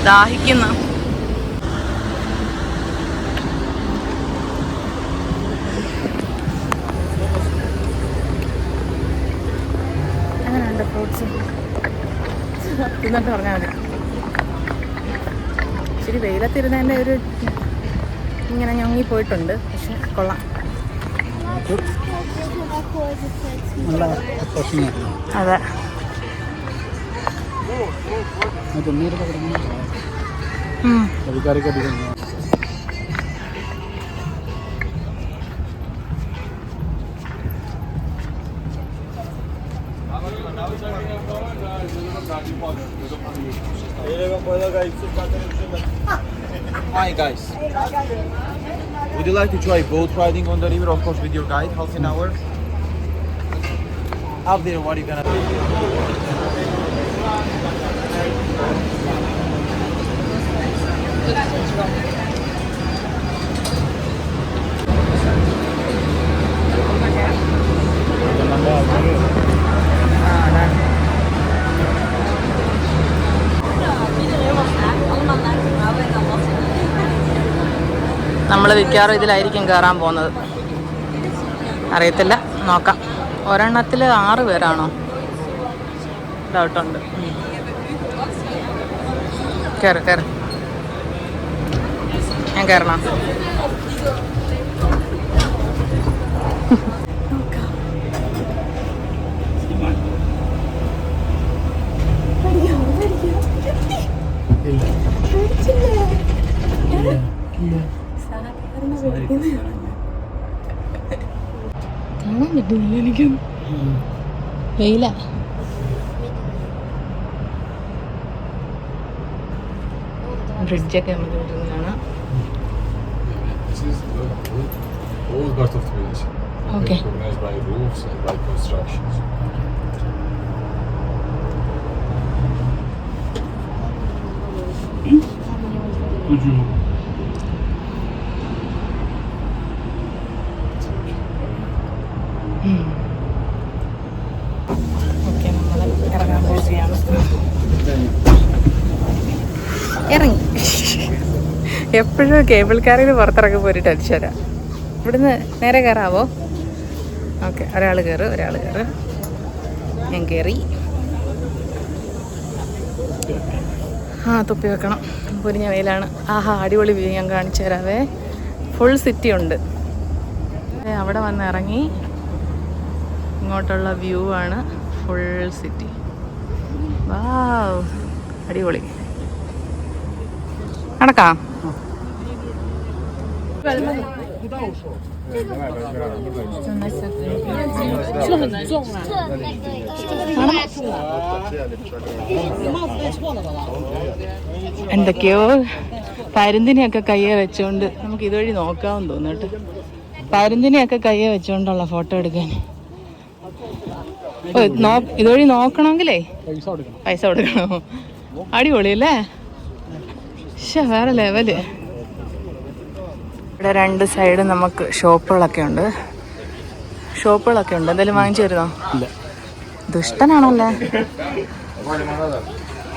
ദാഹിക്കുന്നു. അങ്ങനെയുണ്ട് ഫ്രൂട്ട്സ് തിന്നിട്ട് പറഞ്ഞാൽ മതി. ഇച്ചിരി വെയിലത്തിരുന്നതിൻ്റെ ഒരു ഇങ്ങനെ ഞൊങ്ങിപ്പോയിട്ടുണ്ട്. പക്ഷെ കൊള്ളാം. അതെ, Hi guys. Would you like to try boat riding on the river? Of course, with your guide, half an hour. Up there, what are you gonna do? നമ്മൾ മിക്കവാറും ഇതിലായിരിക്കും കയറാൻ പോകുന്നത്. അറിയത്തില്ല, നോക്കാം. ഒരെണ്ണത്തിൽ 6 പേരാണോ? ഡൗട്ടുണ്ട്. കയറ് കയറ്. ഞാൻ കയറണം. കാണാൻ പറ്റുന്നില്ല എനിക്ക്. വെയില. ബ്രിഡ്ജൊക്കെ നമുക്ക് കിട്ടുന്ന കാണാം. This is the old part of the village. Okay. Recognized by roofs and by constructions. Okay, നമ്മൾ ഇറങ്ങാൻ പോവുകയാണ്. ഇറങ്ങി. എപ്പോഴും കേബിൾ കാറിൽ പുറത്തിറങ്ങുമ്പോൾ ഒരു ടെൻഷനാ. ഇവിടുന്ന് നേരെ കയറാവോ? ഓക്കെ, ഒരാൾ കയറ്. ഞാൻ കയറി. തൊപ്പി വെക്കണം. പൊരിഞ്ഞ വെയിലാണ്. ആഹാ, അടിപൊളി വ്യൂ ഞാൻ കാണിച്ചു തരാവേ. ഫുൾ സിറ്റി ഉണ്ട്. അവിടെ വന്ന് ഇറങ്ങി ഇങ്ങോട്ടുള്ള വ്യൂ ആണ്. Full city. വാവ്, അടിപൊളി. നടക്കാം. എന്തൊക്കെയോ പരുന്തിനെയൊക്കെ കയ്യെ വെച്ചോണ്ട് നമുക്ക് ഇതുവഴി നോക്കാമെന്ന് തോന്നിട്ട്. പരുന്തിനെയൊക്കെ കയ്യെ വെച്ചോണ്ടുള്ള ഫോട്ടോ എടുക്കാൻ. ഇതുവഴി നോക്കണമെങ്കിലേ പൈസ കൊടുക്കണോ? അടിപൊളിയല്ലേ? വേറെ ലെവല്. ഇവിടെ രണ്ട് സൈഡ് നമുക്ക് ഷോപ്പുകളൊക്കെ ഉണ്ട്. എന്തെങ്കിലും വാങ്ങിച്ചു തരുന്നോ? ദുഷ്ടനാണല്ലേ,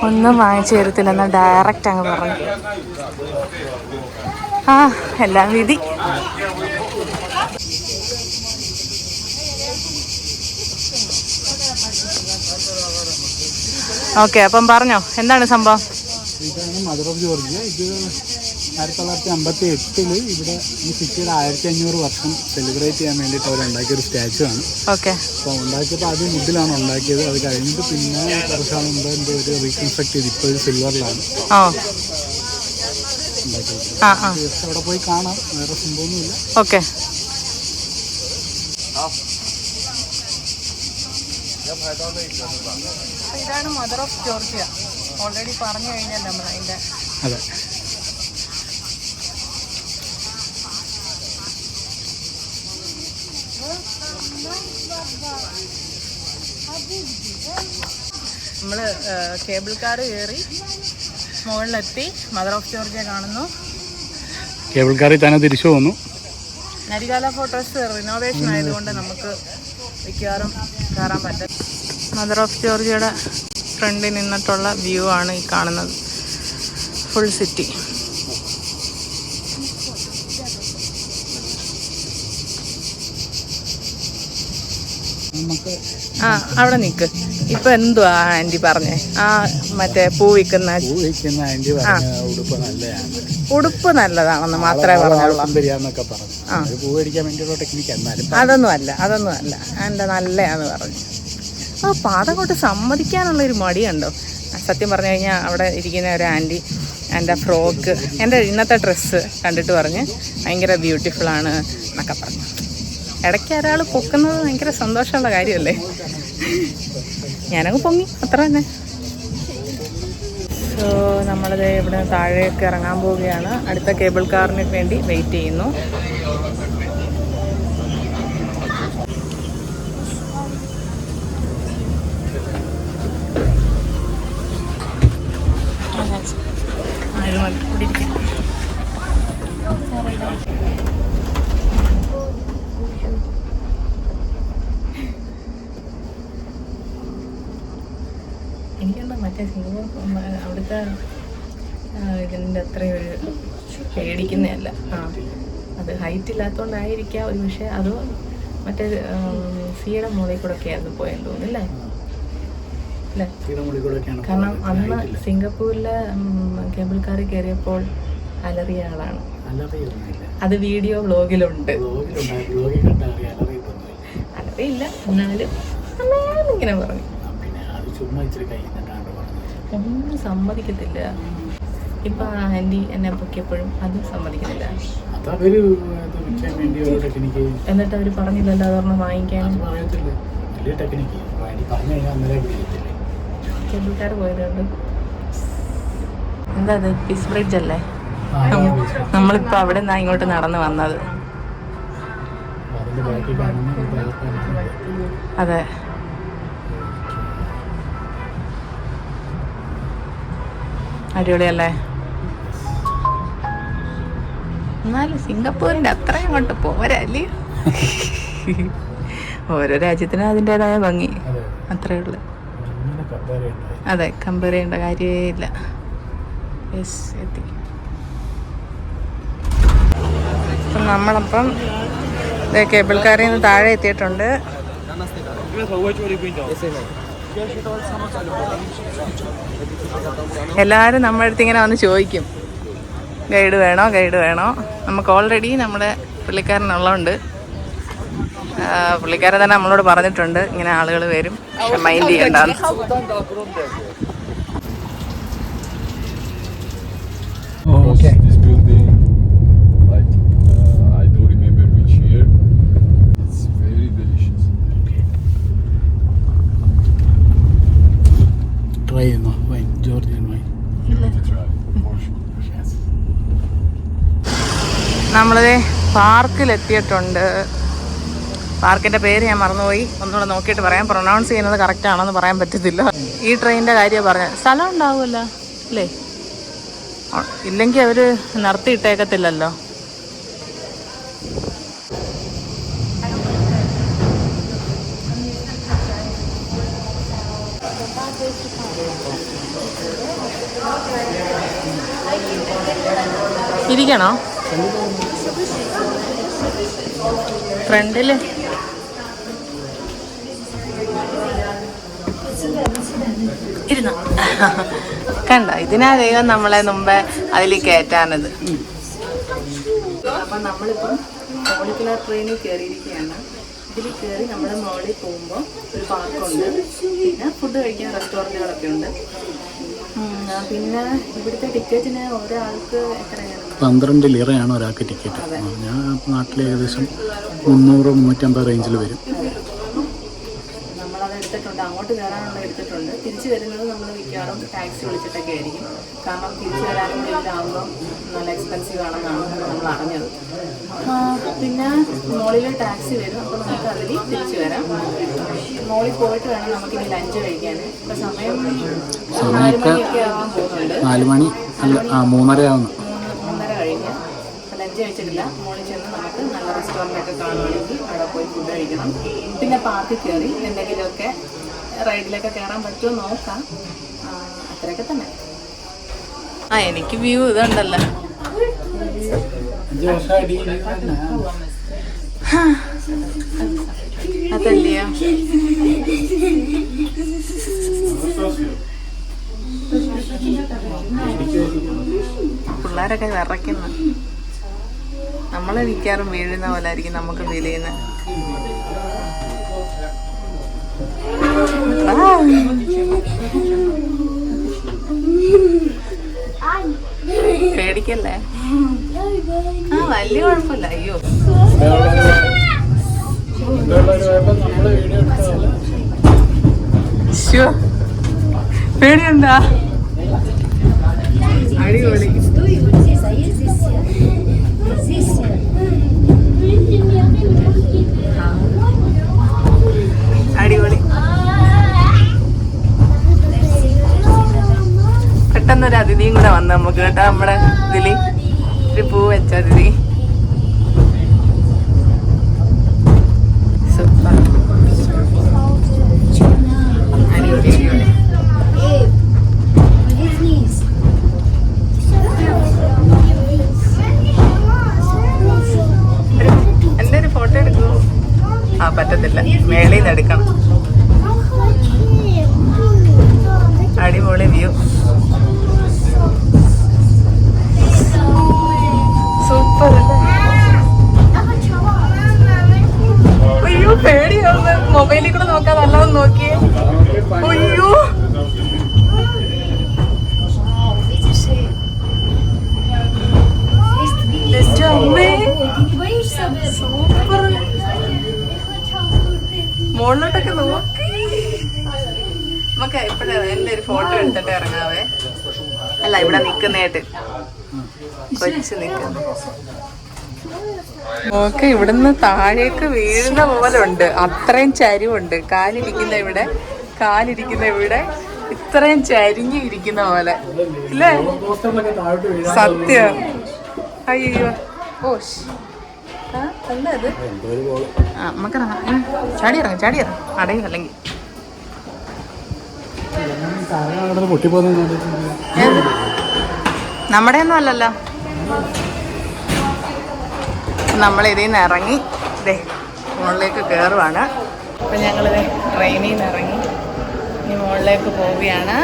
ഒന്നും വാങ്ങിച്ചു തരത്തില്ല. എന്നാൽ ഡയറക്റ്റ് അങ്ങ് പറഞ്ഞു. എല്ലാം വിധി. ഓക്കെ, അപ്പം പറഞ്ഞോ, എന്താണ് സംഭവം? ഇതാണ് മദർ ഓഫ് ജോർജിയ. ഇത് 1958 ഇവിടെ ഈ സിറ്റിയുടെ 1500 വർഷം സെലിബ്രേറ്റ് ചെയ്യാൻ വേണ്ടിയിട്ട് അവരുണ്ടാക്കിയൊരു സ്റ്റാച്ചു ആണ്. ഓക്കെ. അപ്പോൾ ഉണ്ടാക്കിയപ്പോൾ ആദ്യം വുഡിലാണ് ഉണ്ടാക്കിയത്. അത് കഴിഞ്ഞിട്ട് പിന്നെ കുറച്ചാൾ മുമ്പ് എൻ്റെ ഒരു റീകൺസ്ട്രക്ട് ചെയ്ത് ഇപ്പോൾ ഒരു സിൽവറിലാണ് ഉണ്ടാക്കിയത്. ജസ്റ്റ് അവിടെ പോയി കാണാം, വേറെ സംഭവമൊന്നുമില്ല. ഓക്കെ. ഇതാണ് മദർ ഓഫ് ജോർജിയ. ഓൾറെഡി പറഞ്ഞു കഴിഞ്ഞാൽ നമ്മൾ അതിൻ്റെ. അതെ. നമ്മൾ കേബിൾ കാർ കയറി മുകളിലെത്തി. മദർ ഓഫ് ജോർജിയ കാണുന്നു. കേബിൾ കാറിൽ തന്നെ തിരിച്ചു പോന്നു. നരികാല ഫോട്ടോസ് റിനോവേഷൻ ആയതുകൊണ്ട് നമുക്ക് മിക്കവാറും കയറാൻ പറ്റും. മദർ ഓഫ് ജോർജിയയുടെ ഫ്രണ്ടിൽ നിന്നിട്ടുള്ള വ്യൂ ആണ് ഈ കാണുന്നത്. Full city. അവിടെ നിൽക്ക്. ഇപ്പൊ എന്തുവാ ആന്റി പറഞ്ഞേ? മറ്റേ പൂ വിൽക്കുന്ന ഉടുപ്പ് നല്ലതാണെന്ന് മാത്രമേ പറഞ്ഞുള്ളൂ. അതൊന്നും അല്ല എൻ്റെ നല്ലയാന്ന് പറഞ്ഞു. പാദം കൊണ്ട് സമ്മതിക്കാനുള്ളൊരു മടിയുണ്ടോ? സത്യം പറഞ്ഞു കഴിഞ്ഞാൽ അവിടെ ഇരിക്കുന്ന ഒരു ആൻറ്റി എൻ്റെ ഫ്രോക്ക്, എൻ്റെ ഇന്നത്തെ ഡ്രസ്സ് കണ്ടിട്ട് പറഞ്ഞ് ഭയങ്കര ബ്യൂട്ടിഫുള്ളാണ് എന്നൊക്കെ പറഞ്ഞു. ഇടയ്ക്ക് ഒരാൾ പൊക്കുന്നത് ഭയങ്കര സന്തോഷമുള്ള കാര്യമല്ലേ? ഞാനങ്ങ് പൊങ്ങി, അത്ര തന്നെ. സോ നമ്മളിത് ഇവിടെ താഴേക്ക് ഇറങ്ങാൻ പോവുകയാണ്. അടുത്ത കേബിൾ കാറിന് വേണ്ടി വെയിറ്റ് ചെയ്യുന്നു. എനിക്കെന്താ മറ്റേ സിംഗപ്പൂർ അവിടുത്തെ ഇതിൻ്റെ അത്രയും ഒരു പേടിക്കുന്നതല്ല. അത് ഹൈറ്റ് ഇല്ലാത്തതുകൊണ്ടായിരിക്കാം ഒരു പക്ഷേ. അത് മറ്റേ സിയുടെ മുകളിൽ കൂടെ ഒക്കെ ആയിരുന്നു പോയെന്ന് തോന്നുന്നില്ലേ? അല്ലേ? തീരെ മുകളിൽ കൂടെയൊക്കെയാണ് കാരണം അന്ന് സിംഗപ്പൂരിലെ കേബിൾ കാറിൽ കയറിയപ്പോൾ അലറിയ ആളാണ്. അലറിയൊന്നുമില്ല. അത് വീഡിയോ വ്ലോഗിലുണ്ട്. വ്ലോഗിൽ കണ്ടാൽ അലറിയിട്ടൊന്നുമില്ല. അലറിയില്ല, എന്നാലും ഇങ്ങനെ പറഞ്ഞു. പിന്നെ അത് ചുമ്മാ ഇച്ചിരി കൈ കണ്ടാണ്ട് പറഞ്ഞു. ഒന്നും സമ്മതിക്കത്തില്ല. ഇപ്പൊ ആൻറ്റി എന്നെ പൊക്കിയപ്പോഴും അതും സമ്മതിക്കുന്നില്ല. അതവര് വിൽക്കാൻ വേണ്ടി ഒരു ടെക്നിക്ക്. എന്നിട്ട് അവർ പറഞ്ഞില്ലല്ലോ അതൊരെണ്ണം വാങ്ങിക്കാൻ. അത് പറയത്തില്ല, വലിയ ടെക്നിക്ക്. പറഞ്ഞു കഴിഞ്ഞാൽ അന്നേരം പിടിക്കത്തില്ലേ. കേബിൾക്കാർ പോയതുകൊണ്ട്. എന്താ അത്, പീസ് ബ്രിഡ്ജ് അല്ലേ? നമ്മളിപ്പോ അവിടെ നിന്നാ ഇങ്ങോട്ട് നടന്നു വന്നത്. അതിന്റെ ബാക്കി കാണുന്ന അതെ. അടിപൊളിയല്ലേ? എന്നാലും സിംഗപ്പൂരിന്റെ അത്രയും അങ്ങോട്ട് പോരല്ലേ? ഓരോ രാജ്യത്തിനും അതിൻ്റെതായ ഭംഗി, അത്രേ ഉള്ളു. അതെ, കമ്പയർ ചെയ്യേണ്ട കാര്യമേ ഇല്ല. യെസ്, എത്തി. അപ്പം നമ്മളപ്പം കേബിൾ കാറിൽ നിന്ന് താഴെ എത്തിയിട്ടുണ്ട്. എല്ലാവരും നമ്മുടെ അടുത്ത് ഇങ്ങനെ വന്ന് ചോദിക്കും, ഗൈഡ് വേണോ, ഗൈഡ് വേണോ. നമുക്ക് ഓൾറെഡി നമ്മുടെ പുള്ളിക്കാരനുള്ളതുകൊണ്ട് പുള്ളിക്കാരൻ തന്നെ നമ്മളോട് പറഞ്ഞിട്ടുണ്ട് ഇങ്ങനെ ആളുകൾ വരും, പക്ഷെ mind ചെയ്യണ്ടാന്ന്. This building, like I don't remember which year. It's very delicious. Try ചെയ്യുന്നോ wine? Georgian wine To try, for sure. നമ്മളത് പാർക്കിലെത്തിയിട്ടുണ്ട്. പാർക്കിൻ്റെ പേര് ഞാൻ മറന്നുപോയി, ഒന്നുകൂടെ നോക്കിയിട്ട് പറയാം. പ്രൊനൗൺസ് ചെയ്യുന്നത് കറക്റ്റ് ആണോന്ന് പറയാൻ പറ്റത്തില്ല. ഈ ട്രെയിനിൻ്റെ കാര്യം പറഞ്ഞത്. സ്ഥലം ഉണ്ടാവുമല്ലോ അല്ലേ? ഇല്ലെങ്കിൽ അവർ നിർത്തിയിട്ടേക്കത്തില്ലല്ലോ. ഇരിക്കണോ ഫ്രണ്ടില്? ഇരുന്നോ? കണ്ട, ഇതിനാ ദൈവം നമ്മളെ മുമ്പേ അതിൽ കയറ്റാനത്. അപ്പം നമ്മളിപ്പം മോളിക്കുലർ ട്രെയിനിൽ കയറിയിരിക്കുകയാണ്. ഇതിൽ കയറി നമ്മൾ മോളിൽ പോകുമ്പോൾ ഒരു പാർക്കുണ്ട്, പിന്നെ ഫുഡ് കഴിക്കാൻ റെസ്റ്റോറൻറ്റുകളൊക്കെ ഉണ്ട്. പിന്നെ ഇവിടുത്തെ ടിക്കറ്റിന് ഒരാൾക്ക് എത്രയാണ്? 12 ലിറയാണ് ഒരാൾക്ക് ടിക്കറ്റ്. ഞാൻ നാട്ടിൽ ഏകദേശം 300-350 റേഞ്ചിൽ വരും. നമ്മളത് എടുത്തിട്ടുണ്ട്, അങ്ങോട്ട് കയറാനുള്ള എടുത്തിട്ടുണ്ട്. തിരിച്ചു വരുന്നത് നമ്മൾ മിക്കവാറും ടാക്സി വിളിച്ചിട്ടൊക്കെ ആയിരിക്കും. കാരണം തിരിച്ചു വരാനും ഇതിലാകുമ്പോൾ നല്ല എക്സ്പെൻസീവ് ആണെന്നാണ് നമ്മൾ അറിഞ്ഞത്. പിന്നെ മോളിൽ ടാക്സി വരും, അപ്പോൾ നമുക്ക് അതിൽ തിരിച്ചു വരാം. മോളിൽ പോയിട്ട് വേണം നമുക്കിനി ലഞ്ച് കഴിക്കാൻ. ഇപ്പം സമയം 4 മണിയൊക്കെ ആവാൻ പോകുന്നുണ്ട്. 4 മണി അല്ല, 3:30 ആവുന്നു. 3:30 കഴിഞ്ഞ് ലഞ്ച് കഴിച്ചിട്ടില്ല. മോളിൽ ചെന്ന് നമുക്ക് നല്ല റെസ്റ്റോറൻറ്റൊക്കെ കാണുകയാണെങ്കിൽ അവിടെ പോയി ഫുഡ് കഴിക്കണം. പിന്നെ പാർക്കിൽ കയറി എന്തെങ്കിലുമൊക്കെ റൈഡിലൊക്കെ കയറാൻ പറ്റുമോ നോക്കാം. അത്രയൊക്കെ തന്നെ. എനിക്ക് വ്യൂ ഇതുണ്ടല്ലോ. 5 വർഷമായിട്ട് അതല്ലയോ? പിള്ളേരൊക്കെ വിറയ്ക്കുന്നു. നമ്മൾ മിക്കാറും വീഴുന്ന പോലെ ആയിരിക്കും നമുക്ക് ഫീൽ ചെയ്യുന്നത്. പേടിക്കല്ലേ? വലിയ കുഴപ്പമില്ല. അയ്യോ, പേടിയുണ്ടാ? അടിപൊളി. അടിപൊളി. പെട്ടെന്നൊരു അതിഥിയും കൂടെ വന്നു നമുക്ക് കേട്ടോ. നമ്മുടെ ഇതില് ഒരു പൂ വെച്ച അതിഥി. സൂപ്പർ. അടിപൊളി അടിപൊളി. എൻ്റെ ഒരു ഫോട്ടോ എടുക്കൂ. പറ്റത്തില്ല, മേളിൽ നിന്ന് എടുക്കണം. എന്റെ ഒരു ഫോട്ടോ എടുത്തിട്ട് ഇറങ്ങാവേ. അല്ല ഇവിടെ നിക്കുന്നേട്ട് കൊച്ചു നിക്കുന്നു. ഓക്കെ, ഇവിടുന്ന് താഴേക്ക് വീഴുന്ന പോലെ ഉണ്ട്. അത്രയും ചരിവുണ്ട്. കാലിരിക്കുന്ന ഇവിടെ ഇത്രയും ചരിഞ്ഞു ഇരിക്കുന്ന പോലെ ഇല്ലേ? സത്യം. അയ്യോ ഓഷ് എന്താ ഇത്? നമുക്ക് ചാടി ഇറങ്ങും അടയും അല്ലെങ്കിൽ നമ്മുടെ ഒന്നും അല്ലല്ലോ. നമ്മളിതിൽ നിന്ന് ഇറങ്ങി ഇതേ മുകളിലേക്ക് കയറുവാണ്. അപ്പം ഞങ്ങളിത് ട്രെയിനിൽ നിന്ന് ഇറങ്ങി ഇനി മുകളിലേക്ക് പോവുകയാണ്.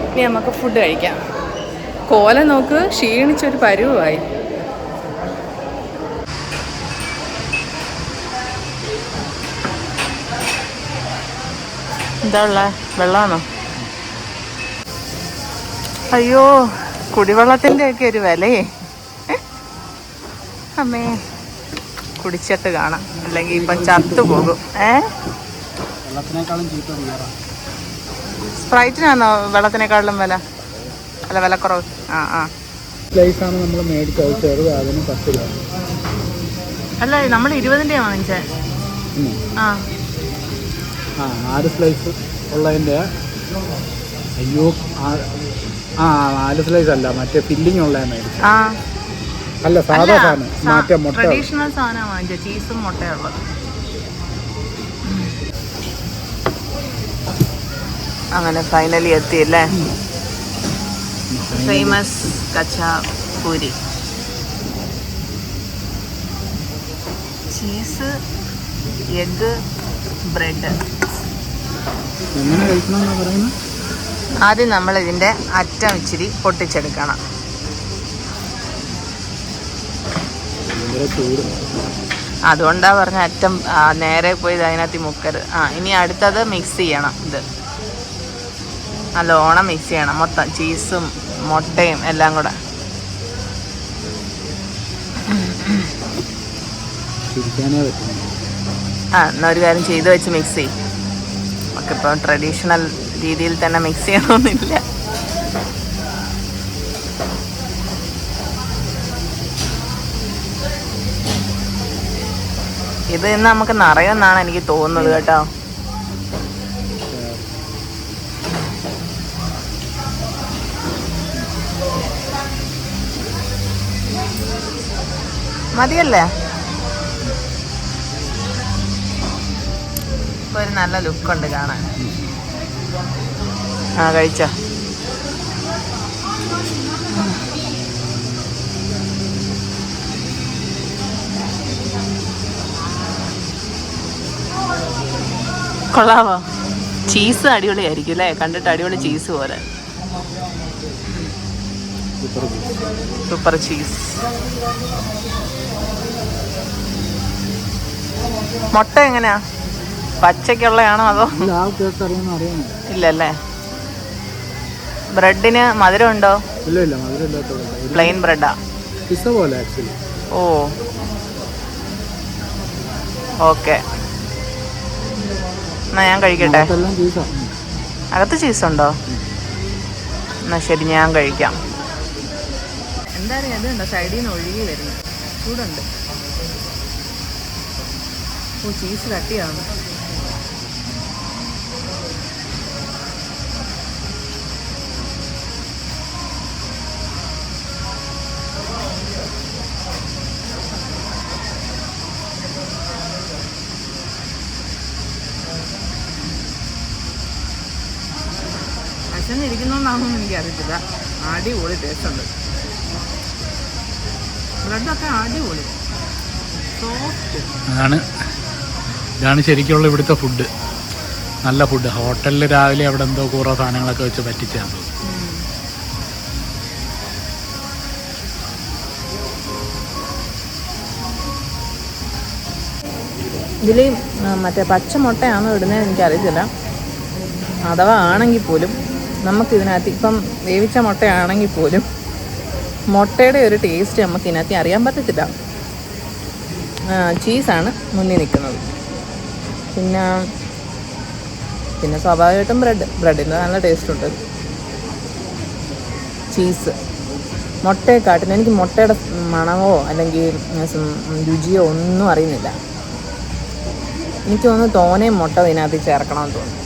ഇനി നമുക്ക് ഫുഡ് കഴിക്കാം. കോലം നോക്ക്, ക്ഷീണിച്ചൊരു പരുവായി. എന്താ ഉള്ള വെള്ളമാണോ? അയ്യോ, കുടിവെള്ളത്തിൻ്റെ ഒക്കെ ഒരു വിലയേ. അമ്മേ, കുടിച്ചിട്ട് കാണാം, അല്ലെങ്കിൽ ഇപ്പം ചത്തുപോകും. സ്പ്രൈറ്റിനാണോ വെള്ളത്തിനേക്കാളും വില? അല്ല, വിലക്കുറവ്. അല്ല, നമ്മൾ 20-ൻ്റെ വാങ്ങിച്ചേ. 4 സ്ലൈസ് ഉള്ളതിൻ്റെ. അയ്യോ, 4 സ്ലൈസ് അല്ല, മറ്റേ ഫില്ലിങ് ഉള്ളതാണ് മേടിച്ചത്. അല്ല, സാധാ സാധനം, മറ്റേ മുട്ട. ട്രഡീഷണൽ സാധനം വാങ്ങിച്ച ചീസും മുട്ടയുള്ളത്. അങ്ങനെ ഫൈനലി എത്തിയല്ലേ ഫേമസ് കച്ച പൂരി. Cheese, egg, bread. എങ്ങനെ കഴിക്കണമെന്നാണ് പറയുന്നത്? ആദ്യം നമ്മൾ ഇതിൻ്റെ അറ്റം ഇച്ചിരി പൊട്ടിച്ചെടുക്കണം. അതുകൊണ്ടാ പറഞ്ഞ അറ്റം നേരെ പോയി അതിനകത്ത് മുക്കരുത്. ഇനി അടുത്തത് മിക്സ് ചെയ്യണം. ഇത് നല്ലോണം മിക്സ് ചെയ്യണം, മൊത്തം ചീസും മുട്ടയും എല്ലാം കൂടെ. എന്നാൽ ഒരു കാര്യം ചെയ്ത് വെച്ച് മിക്സ് ചെയ്യും. നമുക്ക് ഇപ്പോൾ ട്രഡീഷണൽ രീതിയിൽ തന്നെ മിക്സ് ചെയ്യണമെന്നില്ല. ഇത് ഇന്ന് നമുക്ക് നിറയുമെന്നാണ് എനിക്ക് തോന്നുന്നത് കേട്ടോ. മതിയല്ലേ? ഇപ്പൊ ഒരു നല്ല ലുക്കുണ്ട് കാണാൻ. കഴിച്ചോ? കൊള്ളാവോ? ചീസ് അടിപൊളിയായിരിക്കും അല്ലേ? കണ്ടിട്ട് അടിപൊളി ചീസ് പോലെ. Super cheese. മുട്ട എങ്ങനെയാ? പച്ചക്കുള്ളയാണോ അതോ? ഇല്ലല്ലേ. ബ്രെഡിന് മധുരം ഉണ്ടോ? ഇല്ല, മധുരം ഇല്ലാത്ത പ്ലെയിൻ ബ്രെഡാ. പിസ്സ പോലെ ആക്ച്വലി. ഓ, ഓക്കെ. എന്നാ ഞാൻ കഴിക്കട്ടെ. അകത്ത് ചീസുണ്ടോ? എന്നാ ശരി, ഞാൻ കഴിക്കാം. എന്തായാലും അതുണ്ടോ സൈഡിൽ നിന്ന് ഒഴുകി വരുന്നു. ചൂടുണ്ട്. ഓ, ചീസ് കട്ടിയാണ്. ഇരിക്കുന്നോണ്ടാണെന്ന് എനിക്കറിയത്തില്ല. അടിപൊളി ടേസ്റ്റ് ഉണ്ട്. ബ്രെഡൊക്കെ അടിപൊളി സോഫ്റ്റ്. ഇതാണ് ശരിക്കുള്ള ഇവിടുത്തെ ഫുഡ്. നല്ല ഫുഡ്. ഹോട്ടലിൽ രാവിലെ അവിടെ എന്തോ കുറേ സാധനങ്ങളൊക്കെ വെച്ച് പറ്റിച്ചാൽ ഇതിൽ മറ്റേ പച്ച മുട്ടയാണോ ഇടുന്നതെന്ന് എനിക്കറിയത്തില്ല. അഥവാ ആണെങ്കിൽ പോലും നമുക്കിതിനകത്ത് ഇപ്പം വേവിച്ച മുട്ടയാണെങ്കിൽ പോലും മുട്ടയുടെ ഒരു ടേസ്റ്റ് നമുക്ക് ഇതിനകത്ത് അറിയാൻ പറ്റത്തില്ല. ചീസാണ് മുന്നിൽ നിൽക്കുന്നത്. പിന്നെ പിന്നെ സ്വാഭാവികമായിട്ടും ബ്രെഡിന് നല്ല ടേസ്റ്റ് ഉണ്ട്. ചീസ്, മുട്ടയെക്കാട്ടിന് എനിക്ക് മുട്ടയുടെ മണമോ അല്ലെങ്കിൽ രുചിയോ ഒന്നും അറിയുന്നില്ല. എനിക്ക് തോന്നുന്നു തോനെയും മുട്ട ഇതിനകത്ത് ചേർക്കണമെന്ന് തോന്നുന്നു.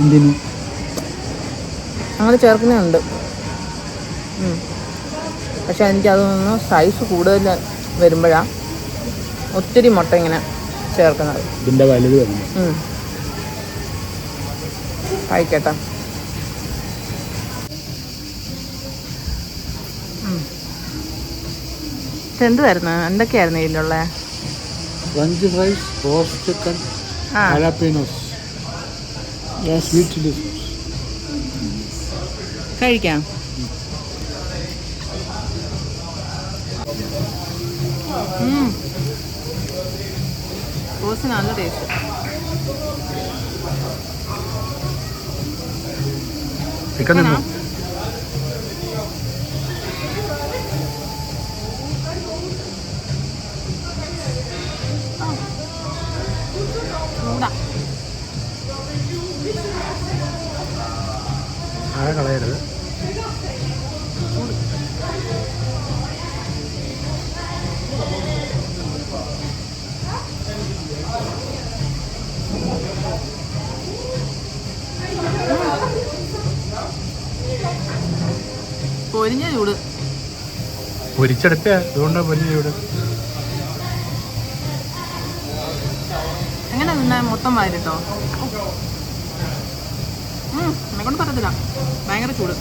എന്തിനു അങ്ങനെ ചേർക്കുന്നുണ്ട്. പക്ഷെ എനിക്കതൊന്ന് സൈസ് കൂടുതൽ വരുമ്പോഴാണ് ഒത്തിരി മുട്ട ഇങ്ങനെ ചേർക്കുന്നത്. ഇതിൻ്റെ വലുത് വരുന്നത്. കഴിക്കട്ടെ. എന്തുവായിരുന്നു, എന്തൊക്കെയായിരുന്നു ഇതിലുള്ള? French fries, roast chicken, jalapenos, sweet chilli sauce. കഴിക്കാം. സോസിന് നല്ല ടേസ്റ്റ്. ചിക്കൻ തിന്നോ? ആഴ കളയരുത്. പൊരിഞ്ഞ ചൂട്. പൊരിച്ചെടുത്ത അതുകൊണ്ടാണ് പൊരിഞ്ഞ ചൂട്. എങ്ങനെ തിന്നാൻ മൊത്തം വാരിട്ടോ? എന്നെക്കൊണ്ട് പറ്റത്തില്ല, ഭയങ്കര ചൂട്.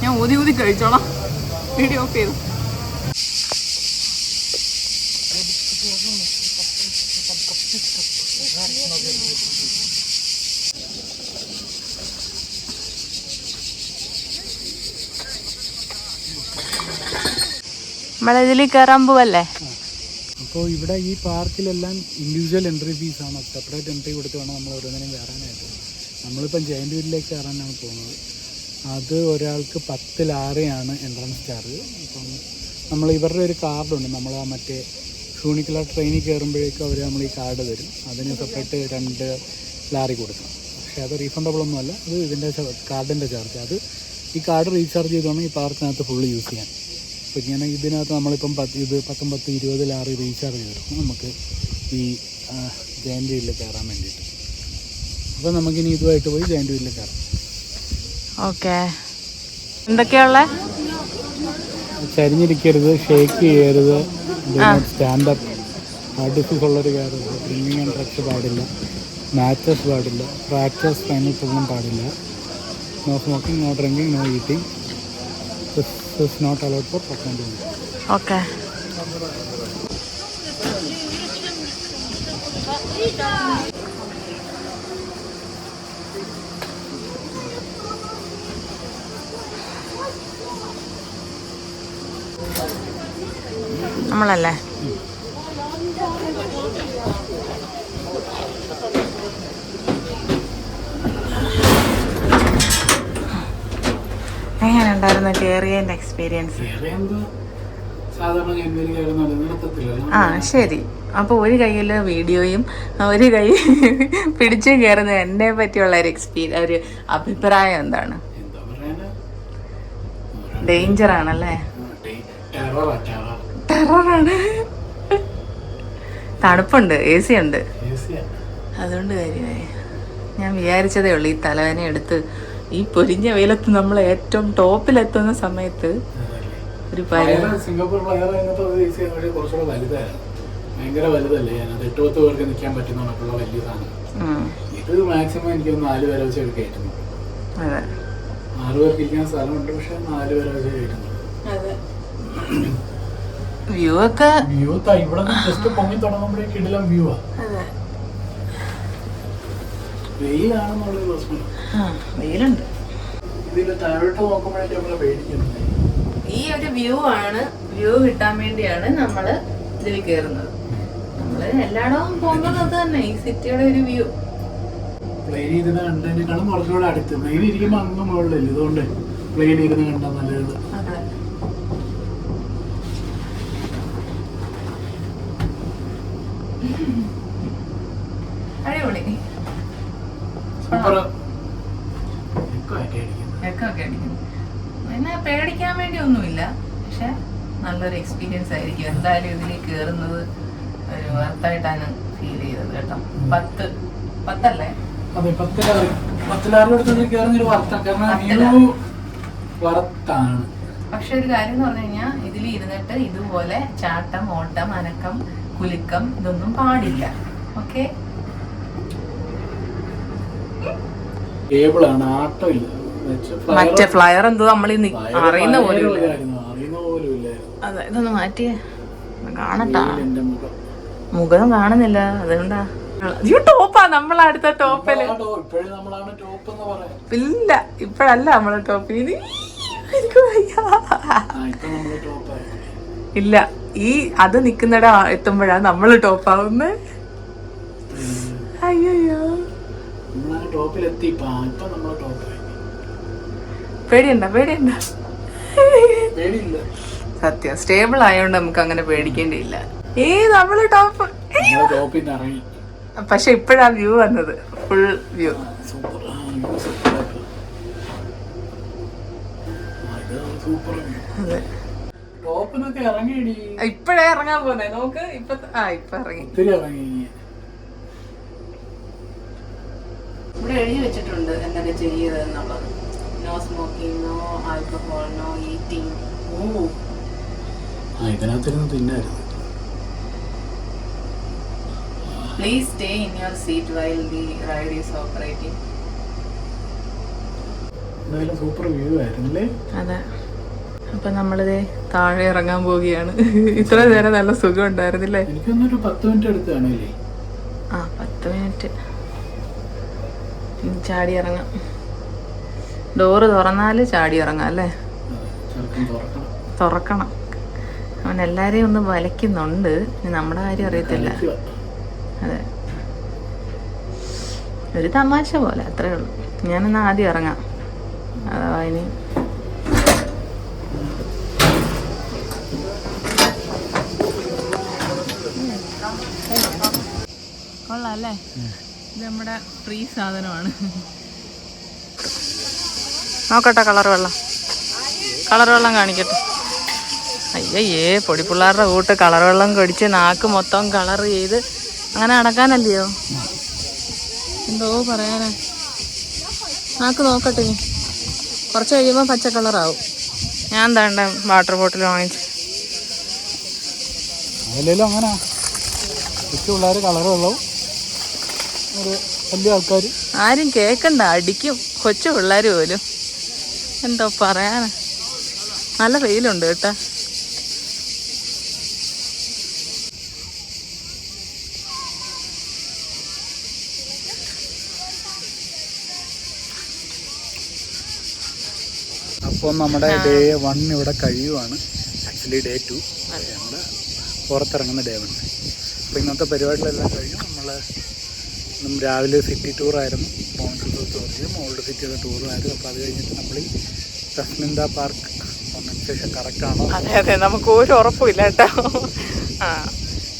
ഞാൻ ഊതി ഊതി കഴിച്ചോളാം. വീഡിയോ ഓഫ് ചെയ്തു. നമ്മളിതിൽ കയറാൻ പോവല്ലേ? അപ്പോൾ ഇവിടെ ഈ പാർക്കിലെല്ലാം ഇൻഡിവിജ്വൽ എൻട്രി ഫീസാണ്. സെപ്പറേറ്റ് എൻട്രി കൊടുത്ത് വേണം നമ്മൾ ഓരോന്നിനും കയറാനായിട്ട്. നമ്മളിപ്പം ജയൻ്റ് വീലിലേക്ക് കയറാനാണ് പോകുന്നത്. അത് ഒരാൾക്ക് 10 ലാറിയാണ് എൻട്രൻസ് ചാർജ്. അപ്പം നമ്മൾ ഇവരുടെ ഒരു കാർഡുണ്ട്. നമ്മൾ ആ മറ്റേ ഷൂണിക്കുള്ള ട്രെയിനിൽ കയറുമ്പോഴേക്കും അവർ നമ്മൾ ഈ കാർഡ് തരും. അതിന് സെപ്പറേറ്റ് 2 ലാറി കൊടുക്കണം. പക്ഷേ അത് റീഫണ്ടബിൾ ഒന്നുമല്ല. അത് ഇതിൻ്റെ കാർഡിൻ്റെ ചാർജ്. അത് ഈ കാർഡ് റീചാർജ് ചെയ്തോണം ഈ പാർക്കിനകത്ത് ഫുള്ള് യൂസ് ചെയ്യാൻ. അപ്പോൾ ഇങ്ങനെ ഇതിനകത്ത് നമ്മളിപ്പം 19-20 ലാറി റീചാർജ് ചെയ്തിരുന്നു നമുക്ക് ഈ ജയൻ്റ് വീലിൽ കയറാൻ വേണ്ടിയിട്ട്. അപ്പോൾ നമുക്കിനി ഇതുമായിട്ട് പോയി ജയൻ്റ് വീലിൽ കയറാം. ഓക്കെ. എന്തൊക്കെയുള്ള? ചരിഞ്ഞിരിക്കരുത്, ഷേക്ക് ചെയ്യരുത്, സ്റ്റാൻഡപ്പ്, ഹാർട്ട് ഡിസീസ് ഉള്ളൊരു കയറരുത്, ഡ്രിങ്കിങ് ആൻഡ് ഡ്രഗ്സ് പാടില്ല, മാച്ചസ് പാടില്ല, ഫ്രാക്ചേഴ്സ് ഫൈനൽസ് ഒന്നും പാടില്ല, no smoking, no drinking, no eating. This is not allowed for pregnant. Okay. നമ്മളല്ലേ? എങ്ങനെ ഉണ്ടായിരുന്നു കയറിയതിൻ്റെ എക്സ്പീരിയൻസ്? ആ ശരി. അപ്പോൾ ഒരു കയ്യിൽ വീഡിയോയും ഒരു കൈ പിടിച്ച് കയറുന്ന എന്നെ പറ്റിയുള്ള ഒരു അഭിപ്രായം എന്താണ്? ഡേഞ്ചർ ആണല്ലേ? ടെററാണ്. തണുപ്പുണ്ട്, AC ഉണ്ട്, അതുകൊണ്ട് കാര്യമായി. ഞാൻ വിചാരിച്ചതേ ഉള്ളൂ ഈ തലവേന എടുത്ത് ഈ പൊരിഞ്ഞ വെയിലത്ത് നമ്മൾ ഏറ്റവും ടോപ്പിലെത്തുന്ന സമയത്ത് ഒരു സിംഗപ്പൂർ കുറച്ചുകൂടെ വലുതായിരുന്നു. ഭയങ്കര വലുതല്ലേ? ഞാനത് 8-10 പേർക്ക് നിൽക്കാൻ പറ്റുന്ന കണക്കുള്ള വലിയ സാധനം. ഇത് മാക്സിമം എനിക്കൊന്ന് 4 പേരെ വെച്ച് കയറ്റുന്നു. 6 പേർക്ക് ഇരിക്കാൻ സ്ഥലമുണ്ട്, പക്ഷെ 4 പേരെ വെച്ച് കയറ്റുന്നു. വ്യൂ ഒക്കെ ഇവിടെ ജസ്റ്റ് പൊങ്ങി തുടങ്ങുമ്പോഴേക്ക് ഇടലം വ്യൂ ആ. വെയിലാണെന്നുള്ളൊരു പ്രശ്നം. വെയിലുണ്ട്. ഇതിന്റെ താഴോട്ട് നോക്കുമ്പോഴേക്ക് നമ്മളെ പേടിക്കുന്നില്ല. ഈ ഒരു വ്യൂ കിട്ടാൻ വേണ്ടിയാണ് നമ്മള് ഇതിൽ കയറുന്നത്. നമ്മള് എല്ലായിടവും പോകുന്നത് അത് തന്നെ, ഈ സിറ്റിയുടെ ഒരു വ്യൂ. പ്ലെയിൻ ഇരുന്ന് കണ്ടതിനേക്കാളും കുറച്ചുകൂടെ അടുത്ത്. പ്ലെയിൻ ഇരിക്കുമ്പോൾ അങ്ങ് മുകളിലല്ലേ, ഇതുകൊണ്ട് പ്ലെയിൻ ഇരുന്ന് കണ്ടാൽ നല്ലത്. അടിപൊളി. സൂപ്പർ. ഒക്കെ അടിക്കുന്നു. പിന്നെ പേടിക്കാൻ വേണ്ടി ഒന്നുമില്ല, പക്ഷെ നല്ലൊരു എക്സ്പീരിയൻസ് ആയിരിക്കും. എന്തായാലും ഇതിൽ കയറുന്നത് ഒരു വർത്തായിട്ടാണ് ഫീൽ ചെയ്തത് കേട്ടോ. 10 അതെ, 10 കയറുന്നൊരു വർത്താണ്. കാരണം വർത്താണ്. പക്ഷെ ഒരു കാര്യം എന്ന് പറഞ്ഞു കഴിഞ്ഞാൽ ഇതിൽ ഇരുന്നിട്ട് ഇതുപോലെ ചാട്ടം, ഓട്ടം, അനക്കം, കുലുക്കം ഇതൊന്നും പാടില്ല. ഓക്കെ, ടേബിളാണ്, ആട്ടമില്ല. മറ്റേ ഫ്ലയർ എന്തോ നമ്മൾ അറിയുന്ന പോലും ഇല്ല. അതെ, ഇതൊന്ന് മാറ്റിയേ കാണട്ടാ. മുഖം കാണുന്നില്ല, അതുകൊണ്ടാ. ടോപ്പാ നമ്മളടുത്ത ടോപ്പില്. ഇല്ല, ഇപ്പഴല്ല നമ്മളെ ടോപ്പിൽ. ഇല്ല, ഈ അത് നിക്കുന്നിട എത്തുമ്പോഴാ നമ്മള് ടോപ്പാവുന്നേ. അയ്യോ, പേടിയണ്ട. സത്യം, സ്റ്റേബിൾ ആയതുകൊണ്ട് നമുക്ക് അങ്ങനെ പേടിക്കേണ്ടിയില്ല. നമ്മള് ടോപ്പ്. പക്ഷെ ഇപ്പഴാ വ്യൂ വന്നത്, ഫുൾ വ്യൂ. അതെ, ഇപ്പഴേ ഇറങ്ങാൻ പോന്നെ. നോക്ക്, ഇപ്പൊ ഇറങ്ങി. ഇവിടെ എഴുതി വെച്ചിട്ടുണ്ട് എന്തൊക്കെ ചെയ്യതെന്നുള്ളത്. No smoking, no alcohol, no eating. ഇതിനകത്തിരുന്ന് തിന്നായിരുന്നു. Please stay in your seat while the ride is operating. Super view ആയിരുന്നല്ലേ? അതെ. അപ്പൊ നമ്മളിത് താഴെ ഇറങ്ങാൻ പോവുകയാണ്. ഇത്ര നേരം നല്ല സുഖം ഉണ്ടായിരുന്നില്ലേ? എനിക്കൊന്നൊരു 10 മിനിറ്റ് എടുത്ത് കാണുമല്ലേ? 10 മിനിറ്റ് ചാടി ഇറങ്ങാം. ഡോറ് തുറന്നാല് ചാടി ഇറങ്ങാം അല്ലേ? തുറക്കണം. അവൻ എല്ലാരെയും ഒന്ന് വലിക്കുന്നുണ്ട്. നമ്മുടെ കാര്യം അറിയത്തില്ല. അതെ, ഒരു തമാശ പോലെ, അത്രേ ഉള്ളൂ. ഞാനെന്നാ ആദ്യം ഇറങ്ങാം. അതാ ഇനി കൊള്ളാം അല്ലേ? ഇത് നമ്മുടെ ഫ്രീ സാധനമാണ്. നോക്കട്ടെ, കളർ വെള്ളം കാണിക്കട്ടെ. അയ്യേ, പൊടിപ്പിള്ളാരുടെ കൂട്ട് കളർ വെള്ളം കുടിച്ച് നാക്ക് മൊത്തം കളർ ചെയ്ത് അങ്ങനെ നടക്കാനല്ലയോ? എന്തോ പറയാനാ. നാക്ക് നോക്കട്ടെ, കുറച്ച് കഴിയുമ്പോൾ പച്ച കളറാവും. ഞാൻ എന്താ വാട്ടർ ബോട്ടിൽ വാങ്ങിച്ചു. അങ്ങനെ പിള്ളേർ കളർ വെള്ളവും ഒരു വലിയ ആൾക്കാർ ആരും കേൾക്കണ്ട, അടിക്കും കൊച്ചു പിള്ളേർ പോലും. എന്തോ പറയാനാ. നല്ല വെയിലുണ്ട് കേട്ടാ. അപ്പോൾ നമ്മുടെ ഡേ 1 ഇവിടെ കഴിയുവാണ്. ആക്ച്വലി ഡേ 2 നമ്മൾ പുറത്തിറങ്ങുന്ന ഡേ 1. അപ്പോൾ ഇന്നത്തെ പരിപാടികളെല്ലാം കഴിഞ്ഞു. നമ്മൾ രാവിലെ സിറ്റി ടൂറായിരുന്നു. ജോർജിയും ഓൾഡ് സിറ്റിയുടെ ടൂറുമായിരുന്നു. അപ്പോൾ അത് കഴിഞ്ഞിട്ട് നമ്മൾ ഈ തസ്മിന്ദ പാർക്ക് വന്നതിന് ശേഷം കറക്റ്റാണോ? അതെ, നമുക്ക് ഒരു ഉറപ്പില്ല കേട്ടോ.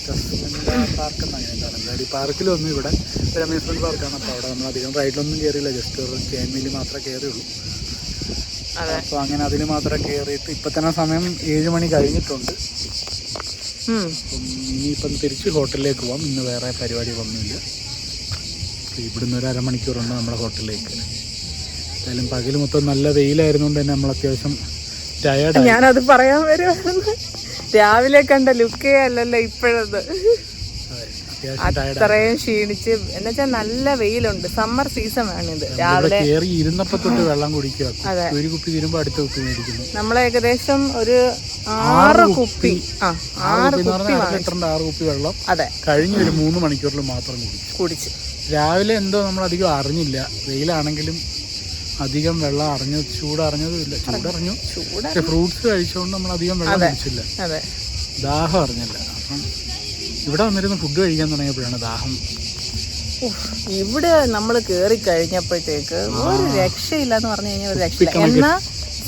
തസ്മിന്ദ പാർക്ക് എന്നങ്ങനെ എന്താണ്, ഈ പാർക്കിലൊന്നും ഇവിടെ ഒരു അമ്യൂസ്മെൻറ്റ് പാർക്കാണ്. അപ്പോൾ അവിടെ നമ്മൾ അധികം റൈഡിലൊന്നും കയറിയില്ല, ജസ്റ്റ് ഒരു ക്യാൻവിൽ മാത്രമേ കയറിയുള്ളൂ. അപ്പോൾ അങ്ങനെ അതിന് മാത്രം കയറിയിട്ട് ഇപ്പം തന്നെ സമയം 7 മണി കഴിഞ്ഞിട്ടുണ്ട്. അപ്പം ഇനിയിപ്പം തിരിച്ച് ഹോട്ടലിലേക്ക് പോകാം. ഇന്ന് വേറെ പരിപാടികളൊന്നുമില്ല. അപ്പോൾ ഇവിടുന്ന് ഒരു അരമണിക്കൂറുണ്ട് നമ്മുടെ ഹോട്ടലിലേക്ക്. എന്തായാലും പകൽ മൊത്തം നല്ല വെയിലായിരുന്നുകൊണ്ട് തന്നെ നമ്മൾ അത്യാവശ്യം ടയേർഡായി. ഞാനത് പറയാൻ വരുമായിരുന്നു. രാവിലെ കണ്ട ലുക്കേ അല്ലല്ലോ ഇപ്പോഴത്. അത്രയും ക്ഷീണിച്ച് എന്നുവെച്ചാൽ നല്ല വെയിലുണ്ട്. സമ്മർ സീസൺ ആണിത്. രാവിലെ കയറി ഇരുന്നപ്പോ തൊട്ട് വെള്ളം കുടിക്കുക. ഒരു കുപ്പി തീരുമ്പോ അടുത്ത കുപ്പി മേടിക്കുന്നു. നമ്മൾ ഏകദേശം ഒരു 6 കുപ്പി 6 കുപ്പി വെള്ളം അതെ കഴിഞ്ഞ ഒരു 3 മണിക്കൂറിൽ മാത്രം കുടിച്ച്. രാവിലെ എന്തോ നമ്മൾ അധികം അറിഞ്ഞില്ല. വെയിലാണെങ്കിലും അധികം വെള്ളം അറിഞ്ഞു, ചൂടറിഞ്ഞതുമില്ല. ചൂടറിഞ്ഞു, പക്ഷെ ഫ്രൂട്ട്സ് കഴിച്ചുകൊണ്ട് നമ്മൾ അധികം വെള്ളം കുടിച്ചില്ല. ദാഹം അറിഞ്ഞില്ല. അപ്പം ഇവിടെ വന്നിരുന്ന് ഫുഡ് കഴിക്കാൻ തുടങ്ങിയപ്പോഴാണ് ദാഹം. ഇവിടെ നമ്മൾ കയറി കഴിഞ്ഞപ്പോഴത്തേക്ക് ഒരു രക്ഷയില്ല എന്ന് പറഞ്ഞു കഴിഞ്ഞാൽ ഒരു രക്ഷയില്ല. എന്നാ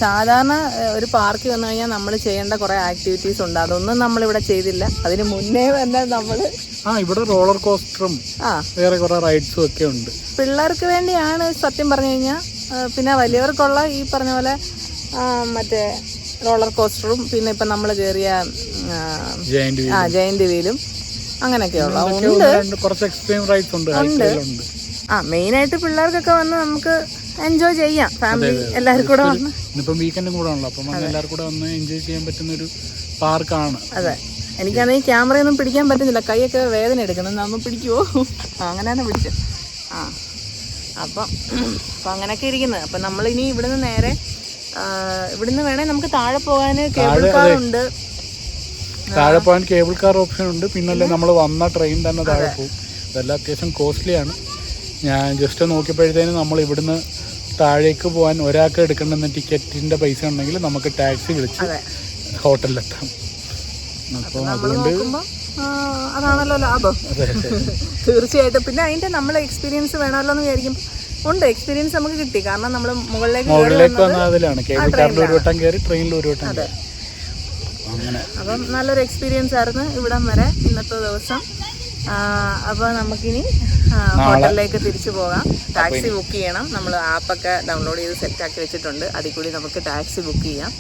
സാധാരണ ഒരു പാർക്കിൽ വന്നു കഴിഞ്ഞാൽ നമ്മൾ ചെയ്യേണ്ട കുറേ ആക്ടിവിറ്റീസ് ഉണ്ട്. അതൊന്നും നമ്മളിവിടെ ചെയ്തില്ല. അതിന് മുന്നേ തന്നെ നമ്മൾ ഇവിടെ റോളർ കോസ്റ്ററും വേറെ കുറേ റൈഡ്സും ഒക്കെ ഉണ്ട്. പിള്ളേർക്ക് വേണ്ടിയാണ് സത്യം പറഞ്ഞു കഴിഞ്ഞാൽ. പിന്നെ വലിയവർക്കുള്ള ഈ പറഞ്ഞ പോലെ മറ്റേ റോളർ കോസ്റ്ററും പിന്നെ ഇപ്പം നമ്മൾ കയറിയ ജയന്റ് വീലും അങ്ങനെയൊക്കെയുള്ള ഉണ്ട്. കുറച്ച് എക്സ്ട്രീം റൈഡ്സ് ഉണ്ട്. മെയിനായിട്ട് പിള്ളേർക്കൊക്കെ വന്ന് നമുക്ക് എൻജോയ് ചെയ്യാം. ഫാമിലി എല്ലാവരും കൂടെ വന്ന് ഇന്നിപ്പം വീക്കെൻഡും കൂടെ ആണല്ലോ, അപ്പം എല്ലാവർക്കും കൂടെ വന്ന് എൻജോയ് ചെയ്യാൻ പറ്റുന്ന ഒരു പാർക്കാണ്. അതെ, എനിക്കാണെങ്കിൽ ക്യാമറയൊന്നും പിടിക്കാൻ പറ്റുന്നില്ല, കൈയൊക്കെ വേദന എടുക്കണം. നമ്മൾ പിടിക്കുമോ? അങ്ങനെയാണ് പിടിച്ചത്. അപ്പം അങ്ങനെയൊക്കെ ഇരിക്കുന്നത്. അപ്പം നമ്മളിനി ഇവിടുന്ന് നേരെ ഇവിടുന്ന് വേണേൽ നമുക്ക് താഴെ പോകാൻ കേബിൾ കാർ ഉണ്ട്. താഴെ പോകാൻ കേബിൾ കാർ ഓപ്ഷൻ ഉണ്ട്. പിന്നല്ലേ നമ്മൾ വന്ന ട്രെയിൻ തന്നെ താഴെ പോകും. ഇതെല്ലാം അത്യാവശ്യം കോസ്റ്റ്ലിയാണ്. ഞാൻ ജസ്റ്റ് നോക്കിയപ്പോഴത്തേനും നമ്മൾ ഇവിടുന്ന് താഴേക്ക് പോകാൻ ഒരാൾക്ക് എടുക്കേണ്ടുന്ന ടിക്കറ്റിൻ്റെ പൈസ ഉണ്ടെങ്കിൽ നമുക്ക് ടാക്സി വിളിച്ച് ഹോട്ടലിലെത്താം. അപ്പോൾ അതുകൊണ്ട് അതാണല്ലോ ലാഭം. തീർച്ചയായിട്ടും. പിന്നെ അതിൻ്റെ നമ്മൾ എക്സ്പീരിയൻസ് വേണമല്ലോ എന്ന് വിചാരിക്കുമ്പോൾ ഉണ്ട്. എക്സ്പീരിയൻസ് നമുക്ക് കിട്ടി. കാരണം നമ്മൾ മുകളിലേക്ക് വന്ന അതിലാണ് കേബിൾ കാറിൽ ഒരു വട്ടം കയറി, ട്രെയിനിൽ ഒരു വട്ടം കയറി. അങ്ങനെ അപ്പം നല്ലൊരു എക്സ്പീരിയൻസ് ആയിരുന്നു ഇവിടം വരെ ഇന്നത്തെ ദിവസം. അപ്പോൾ നമുക്കിനി ഹോട്ടലിലേക്ക് തിരിച്ചു പോകാം. ടാക്സി ബുക്ക് ചെയ്യണം. നമ്മൾ ആപ്പൊക്കെ ഡൗൺലോഡ് ചെയ്ത് സെറ്റാക്കി വെച്ചിട്ടുണ്ട്. അതിൽ കൂടി നമുക്ക് ടാക്സി ബുക്ക് ചെയ്യാം.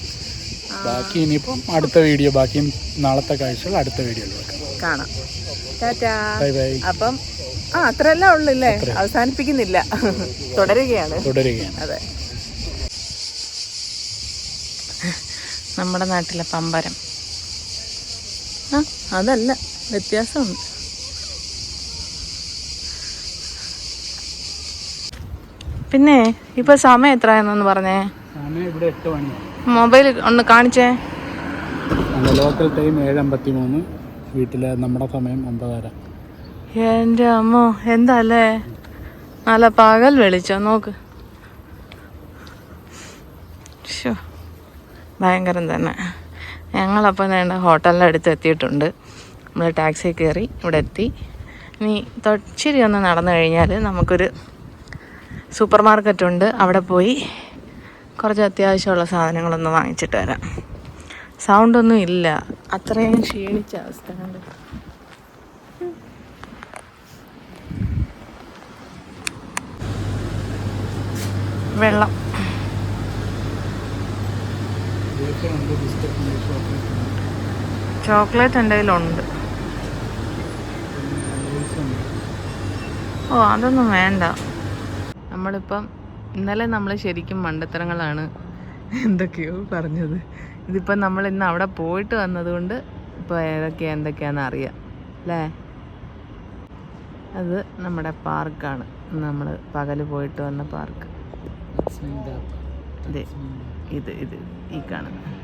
ബാക്കി ഇനിയിപ്പം അടുത്ത വീഡിയോ, ബാക്കി നാളത്തെ കാഴ്ചകൾ അടുത്ത വീഡിയോയിൽ കാണാം. ടാറ്റാ. Bye bye. അപ്പം അത്രയല്ല ഉള്ളല്ലേ, അവസാനിപ്പിക്കുന്നില്ല, തുടരുകയാണ്. അതെ, നമ്മുടെ നാട്ടിലെ പമ്പരം. അതല്ല, വ്യത്യാസമുണ്ട്. പിന്നെ ഇപ്പൊ സമയം എത്രയെന്നൊന്ന് പറഞ്ഞേ. ഇവിടെ 8 മണി. മൊബൈൽ ഒന്ന് കാണിച്ചേ. Local time 7:53. വീട്ടിലെ നമ്മുടെ സമയം 9:30. എൻ്റെ അമ്മോ, എന്താല്ലേ നല്ല പകൽ വെളിച്ചോ നോക്ക്. ഭയങ്കരം തന്നെ. ഞങ്ങളപ്പോൾ വേണ്ട ഹോട്ടലിൻ്റെ അടുത്ത് എത്തിയിട്ടുണ്ട്. നമ്മൾ ടാക്സി കയറി ഇവിടെ എത്തി. ഇനി തൊച്ചിരി ഒന്ന് നടന്നു കഴിഞ്ഞാൽ നമുക്കൊരു സൂപ്പർ മാർക്കറ്റുണ്ട്. അവിടെ പോയി കുറച്ച് അത്യാവശ്യമുള്ള സാധനങ്ങളൊന്ന് വാങ്ങിച്ചിട്ട് വരാം. സൗണ്ടൊന്നും ഇല്ല, അത്രയും ക്ഷീണിച്ച അവസ്ഥ കണ്ട്. വെള്ളം, ചോക്ലേറ്റ് എൻ്റെ കയ്യിലുണ്ട്. അതൊന്നും വേണ്ട. നമ്മളിപ്പം ഇന്നലെ നമ്മൾ ശരിക്കും മണ്ടത്തരങ്ങളാണ് എന്തൊക്കെയോ പറഞ്ഞത്. ഇതിപ്പം നമ്മൾ ഇന്ന് അവിടെ പോയിട്ട് വന്നതുകൊണ്ട് ഇപ്പോൾ എന്തൊക്കെയാണെന്ന് അറിയാം അല്ലേ. അത് നമ്മുടെ പാർക്കാണ്, നമ്മൾ പകൽ പോയിട്ട് വന്ന പാർക്ക്. ഇത് ഈ കാണുന്നത്